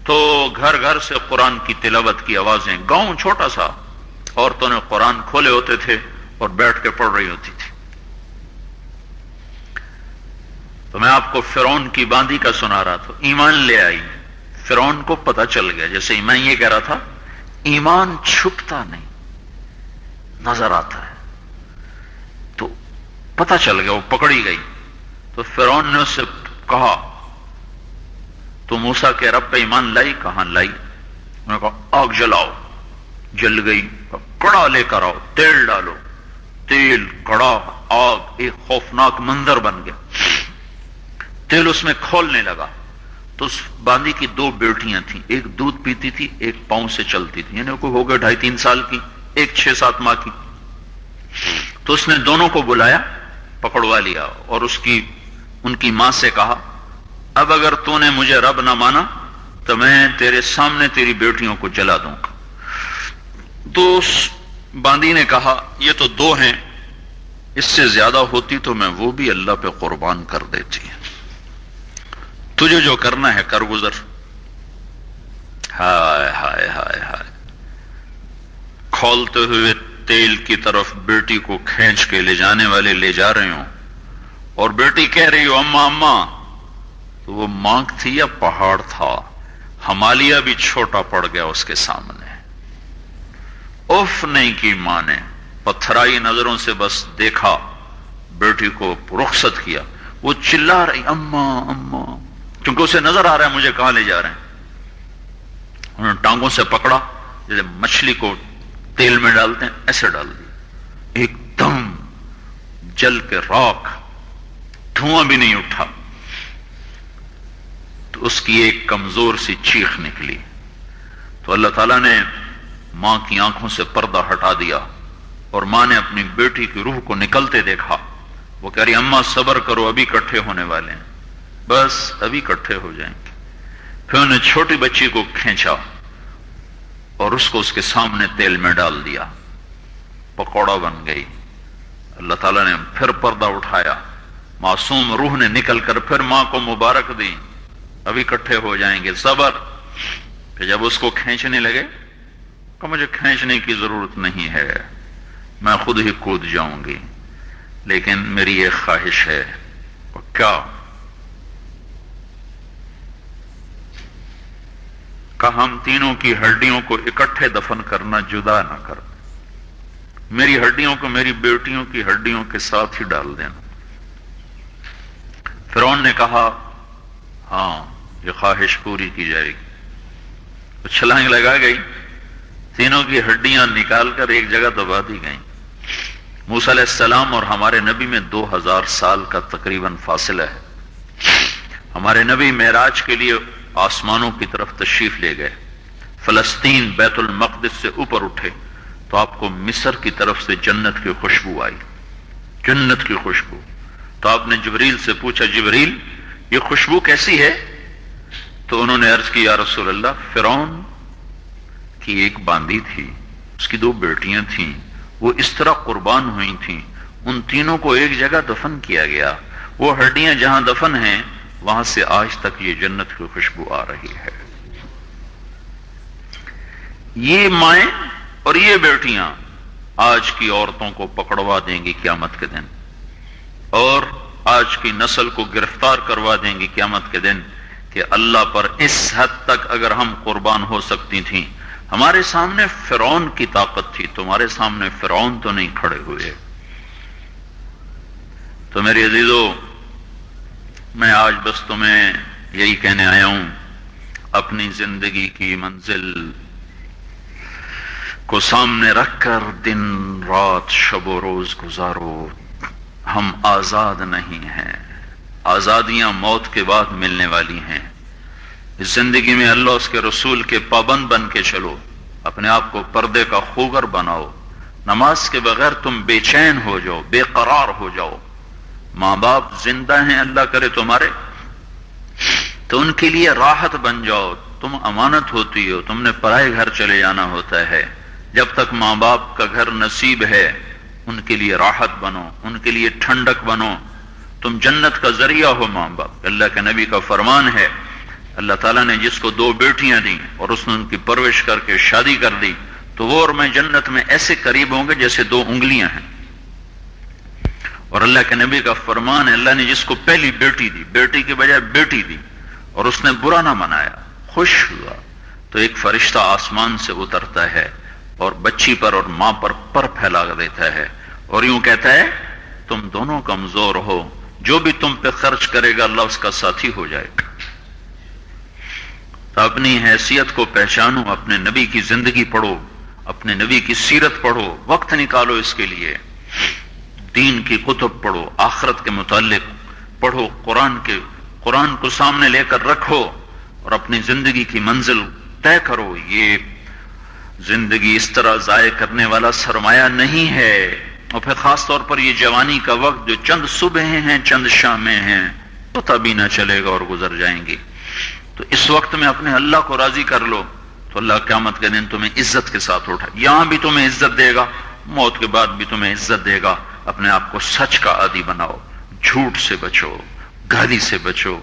تو گھر گھر سے قرآن کی تلاوت کی آوازیں، گاؤں چھوٹا سا، عورتوں نے قرآن کھولے ہوتے تھے اور بیٹھ کے پڑھ رہی ہوتی تھی. تو میں آپ کو فرعون کی باندی کا سنا رہا تھا. ایمان لے آئی، فرعون کو پتہ چل گیا، جیسے میں یہ کہہ رہا تھا ایمان چھپتا نہیں، نظر آتا ہے. تو پتہ چل گیا، وہ پکڑی گئی. تو فرعون نے اس سے کہا تو موسیٰ کے رب پہ ایمان لائی؟ کہاں لائی. انہوں نے کہا آگ جلاؤ. جل گئی. کڑا لے کر آؤ، تیل ڈالو. تیل، کڑا، آگ، ایک خوفناک منظر بن گیا. تیل اس میں کھولنے لگا تو اس باندی کی دو بیٹیاں تھیں، ایک دودھ پیتی تھی، ایک پاؤں سے چلتی تھی، یعنی کوئی ہو گئے 2.5-3 سال کی، ایک 6-7 ماہ کی. تو اس نے دونوں کو بلایا، پکڑوا لیا اور ان کی ماں سے کہا اب اگر تو نے مجھے رب نہ مانا تو میں تیرے سامنے تیری بیٹیوں کو جلا دوں گا. تو اس باندی نے کہا یہ تو 2 ہیں، اس سے زیادہ ہوتی تو میں وہ بھی اللہ پہ قربان کر دیتی. تجھے جو کرنا ہے کر گزر. ہائے ہائے ہائے ہائے. کھولتے ہوئے تیل کی طرف بیٹی کو کھینچ کے لے جانے والے لے جا رہے ہوں اور بیٹی کہہ رہی ہو اماں اماں. تو وہ مانگ تھی یا پہاڑ تھا؟ ہمالیہ بھی چھوٹا پڑ گیا اس کے سامنے. اف نہیں کی ماں نے، پتھرائی نظروں سے بس دیکھا، بیٹی کو رخصت کیا. وہ چلا رہی اماں اماں، کیونکہ اسے نظر آ رہا ہے مجھے کہاں لے جا رہے ہیں. انہوں نے ٹانگوں سے پکڑا، جیسے مچھلی کو تیل میں ڈالتے ہیں ایسے ڈال دی. ایک دم جل کے راکھ، دھواں بھی نہیں اٹھا. تو اس کی ایک کمزور سی چیخ نکلی. تو اللہ تعالیٰ نے ماں کی آنکھوں سے پردہ ہٹا دیا اور ماں نے اپنی بیٹی کی روح کو نکلتے دیکھا. وہ کہہ رہی اماں صبر کرو، ابھی اکٹھے ہونے والے ہیں، بس ابھی اکٹھے ہو جائیں گے. پھر انہوں نے چھوٹی بچی کو کھینچا اور اس کو اس کے سامنے تیل میں ڈال دیا. پکوڑا بن گئی. اللہ تعالیٰ نے پھر پردہ اٹھایا، معصوم روح نے نکل کر پھر ماں کو مبارک دی، ابھی اکٹھے ہو جائیں گے، صبر. پھر جب اس کو کھینچنے لگے کہ مجھے کھینچنے کی ضرورت نہیں ہے، میں خود ہی کود جاؤں گی، لیکن میری ایک خواہش ہے. اور کیا؟ کہ ہم تینوں کی ہڈیوں کو اکٹھے دفن کرنا، جدا نہ کر. میری ہڈیوں کو میری بیٹیوں کی ہڈیوں کے ساتھ ہی ڈال دینا. فرعون نے کہا ہاں یہ خواہش پوری کی جائے گی. تو چھلانگ لگا گئی، تینوں کی ہڈیاں نکال کر ایک جگہ دبا دی گئیں. موسیٰ علیہ السلام اور ہمارے نبی میں 2000 سال کا تقریباً فاصلہ ہے. ہمارے نبی معراج کے لیے آسمانوں کی طرف تشریف لے گئے. فلسطین بیت المقدس سے اوپر اٹھے تو آپ کو مصر کی طرف سے جنت کی خوشبو آئی، جنت کی خوشبو. تو آپ نے جبریل سے پوچھا جبریل یہ خوشبو کیسی ہے؟ تو انہوں نے عرض کی یا رسول اللہ فرعون کی ایک باندی تھی، اس کی 2 بیٹیاں تھیں، وہ اس طرح قربان ہوئی تھیں، ان تینوں کو ایک جگہ دفن کیا گیا، وہ ہڈیاں جہاں دفن ہیں وہاں سے آج تک یہ جنت کی خوشبو آ رہی ہے. یہ مائیں اور یہ بیٹیاں آج کی عورتوں کو پکڑوا دیں گی قیامت کے دن، اور آج کی نسل کو گرفتار کروا دیں گی قیامت کے دن کہ اللہ پر اس حد تک اگر ہم قربان ہو سکتی تھیں. ہمارے سامنے فرعون کی طاقت تھی، تمہارے سامنے فرعون تو نہیں کھڑے ہوئے. تو میرے عزیزو، میں آج بس تمہیں یہی کہنے آیا ہوں، اپنی زندگی کی منزل کو سامنے رکھ کر دن رات شب و روز گزارو. ہم آزاد نہیں ہیں، آزادیاں موت کے بعد ملنے والی ہیں. اس زندگی میں اللہ اس کے رسول کے پابند بن کے چلو، اپنے آپ کو پردے کا خوگر بناؤ. نماز کے بغیر تم بے چین ہو جاؤ، بے قرار ہو جاؤ. ماں باپ زندہ ہیں اللہ کرے تمہارے، تو ان کے لیے راحت بن جاؤ. تم امانت ہوتی ہو، تم نے پرائے گھر چلے جانا ہوتا ہے. جب تک ماں باپ کا گھر نصیب ہے ان کے لیے راحت بنو، ان کے لیے ٹھنڈک بنو. تم جنت کا ذریعہ ہو ماں باپ. اللہ کے نبی کا فرمان ہے، اللہ تعالیٰ نے جس کو 2 بیٹیاں دیں اور اس نے ان کی پرورش کر کے شادی کر دی تو وہ اور میں جنت میں ایسے قریب ہوں گے جیسے 2 انگلیاں ہیں. اور اللہ کے نبی کا فرمان ہے، اللہ نے جس کو پہلی بیٹی دی، بیٹی کے بجائے بیٹی دی، اور اس نے برا نہ منایا، خوش ہوا، تو ایک فرشتہ آسمان سے اترتا ہے اور بچی پر اور ماں پر پھیلا دیتا ہے اور یوں کہتا ہے تم دونوں کمزور ہو، جو بھی تم پہ خرچ کرے گا اللہ اس کا ساتھی ہو جائے گا. تو اپنی حیثیت کو پہچانو، اپنے نبی کی زندگی پڑھو، اپنے نبی کی سیرت پڑھو، وقت نکالو اس کے لیے. دین کی کتب پڑھو، آخرت کے متعلق پڑھو، قرآن کو سامنے لے کر رکھو اور اپنی زندگی کی منزل طے کرو. یہ زندگی اس طرح ضائع کرنے والا سرمایہ نہیں ہے. اور پھر خاص طور پر یہ جوانی کا وقت جو چند صبحیں ہیں چند شامیں ہیں پتہ بھی نہ چلے گا اور گزر جائیں گی. تو اس وقت میں اپنے اللہ کو راضی کر لو تو اللہ قیامت کے دن تمہیں عزت کے ساتھ اٹھا، یہاں بھی تمہیں عزت دے گا، موت کے بعد بھی تمہیں عزت دے گا. اپنے آپ کو سچ کا عادی بناؤ، جھوٹ سے بچو، گالی سے بچو،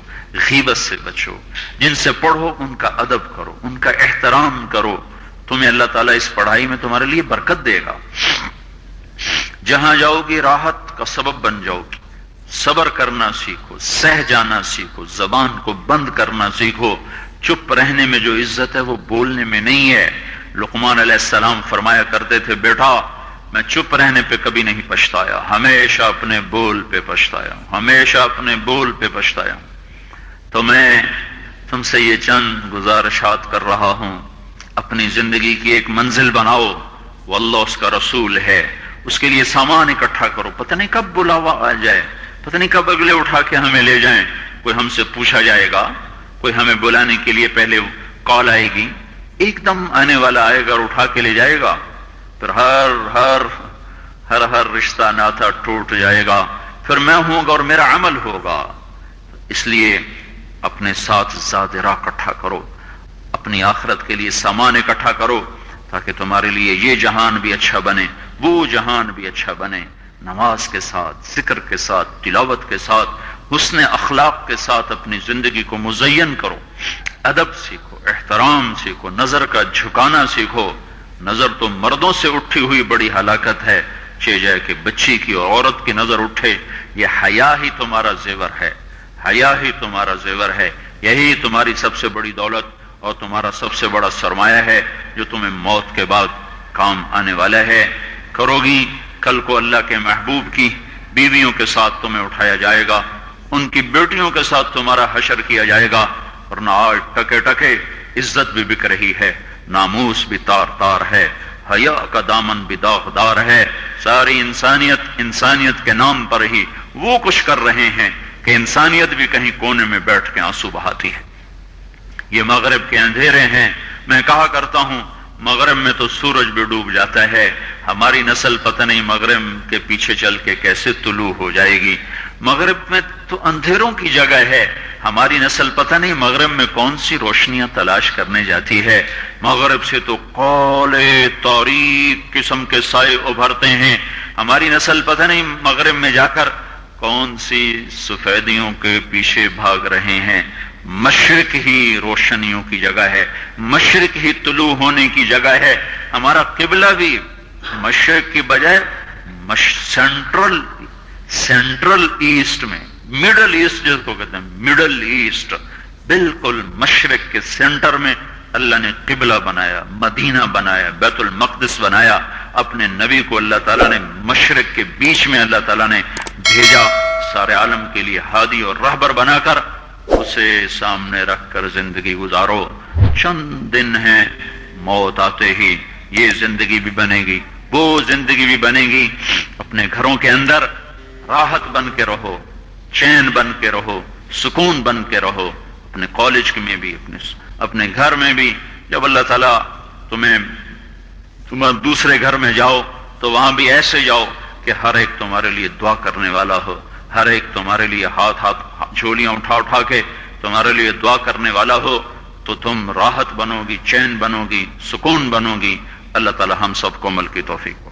غیبت سے بچو. جن سے پڑھو ان کا ادب کرو، ان کا احترام کرو. تمہیں اللہ تعالیٰ اس پڑھائی میں تمہارے لیے برکت دے گا. جہاں جاؤ گی راحت کا سبب بن جاؤ گی. صبر کرنا سیکھو، سہ جانا سیکھو، زبان کو بند کرنا سیکھو. چپ رہنے میں جو عزت ہے وہ بولنے میں نہیں ہے. لقمان علیہ السلام فرمایا کرتے تھے، بیٹا میں چپ رہنے پہ کبھی نہیں پچھتایا، ہمیشہ اپنے بول پہ پچھتایا ہوں، ہمیشہ اپنے بول پہ پچھتایا ہوں. تو میں تم سے یہ چند گزارشات کر رہا ہوں. اپنی زندگی کی ایک منزل بناؤ، وہ اللہ اس کا رسول ہے. اس کے لیے سامان اکٹھا کرو، پتہ نہیں کب بلاوا آ جائے، پتہ نہیں کب اگلے اٹھا کے ہمیں لے جائیں. کوئی ہم سے پوچھا جائے گا، کوئی ہمیں بلانے کے لیے پہلے کال آئے گی، ایک دم آنے والا آئے گا اور اٹھا کے لے جائے گا. پھر ہر رشتہ ناتا ٹوٹ جائے گا. پھر میں ہوں گا اور میرا عمل ہوگا. اس لیے اپنے ساتھ زادرہ اکٹھا کرو، اپنی آخرت کے لیے سامان اکٹھا کرو تاکہ تمہارے لیے یہ جہان بھی اچھا بنے، وہ جہان بھی اچھا بنے. نماز کے ساتھ، ذکر کے ساتھ، تلاوت کے ساتھ، حسن اخلاق کے ساتھ اپنی زندگی کو مزین کرو. ادب سیکھو، احترام سیکھو، نظر کا جھکانا سیکھو. نظر تو مردوں سے اٹھی ہوئی بڑی ہلاکت ہے، چہ جائے کہ بچی کی اور عورت کی نظر اٹھے. یہ حیا ہی تمہارا زیور ہے، حیا ہی تمہارا زیور ہے. یہی تمہاری سب سے بڑی دولت اور تمہارا سب سے بڑا سرمایہ ہے جو تمہیں موت کے بعد کام آنے والا ہے. کرو گی، کل کو اللہ کے محبوب کی بیویوں کے ساتھ تمہیں اٹھایا جائے گا، ان کی بیٹیوں کے ساتھ تمہارا حشر کیا جائے گا. ورنہ آج ٹکے ٹکے عزت بھی بک رہی ہے، ناموس بھی تار تار ہے، حیا کا دامن بھی داغدار ہے. ساری انسانیت کے نام پر ہی وہ کچھ کر رہے ہیں کہ انسانیت بھی کہیں کونے میں بیٹھ کے آنسو بہاتی ہے. یہ مغرب کے اندھیرے ہیں. میں کہا کرتا ہوں مغرب میں تو سورج بھی ڈوب جاتا ہے. ہماری نسل پتہ نہیں مغرب کے پیچھے چل کے کیسے طلوع ہو جائے گی. مغرب میں تو اندھیروں کی جگہ ہے. ہماری نسل پتہ نہیں مغرب میں کون سی روشنیاں تلاش کرنے جاتی ہے. مغرب سے تو کالے تاریک قسم کے سائے ابھرتے ہیں. ہماری نسل پتہ نہیں مغرب میں جا کر کون سی سفیدیوں کے پیچھے بھاگ رہے ہیں. مشرق ہی روشنیوں کی جگہ ہے، مشرق ہی طلوع ہونے کی جگہ ہے. ہمارا قبلہ بھی مشرق کی بجائے سینٹرل ایسٹ میں، مڈل ایسٹ جس کو کہتے ہیں، مڈل ایسٹ، بالکل مشرق کے سینٹر میں اللہ نے قبلہ بنایا، مدینہ بنایا، بیت المقدس بنایا. اپنے نبی کو اللہ تعالیٰ نے مشرق کے بیچ میں اللہ تعالیٰ نے بھیجا، سارے عالم کے لیے ہادی اور رہبر بنا کر اسے سامنے رکھ کر زندگی گزارو. چند دن ہیں، موت آتے ہی یہ زندگی بھی بنے گی، وہ زندگی بھی بنے گی. اپنے گھروں کے اندر راحت بن کے رہو، چین بن کے رہو، سکون بن کے رہو. اپنے کالج میں بھی، اپنے گھر میں بھی. جب اللہ تعالیٰ تمہیں تم دوسرے گھر میں جاؤ تو وہاں بھی ایسے جاؤ کہ ہر ایک تمہارے لیے دعا کرنے والا ہو، ہر ایک تمہارے لیے ہاتھ جھولیاں اٹھا کے تمہارے لیے دعا کرنے والا ہو، تو تم راحت بنو گی، چین بنو گی، سکون بنو گی۔ اللہ تعالی ہم سب کو عمل کی توفیق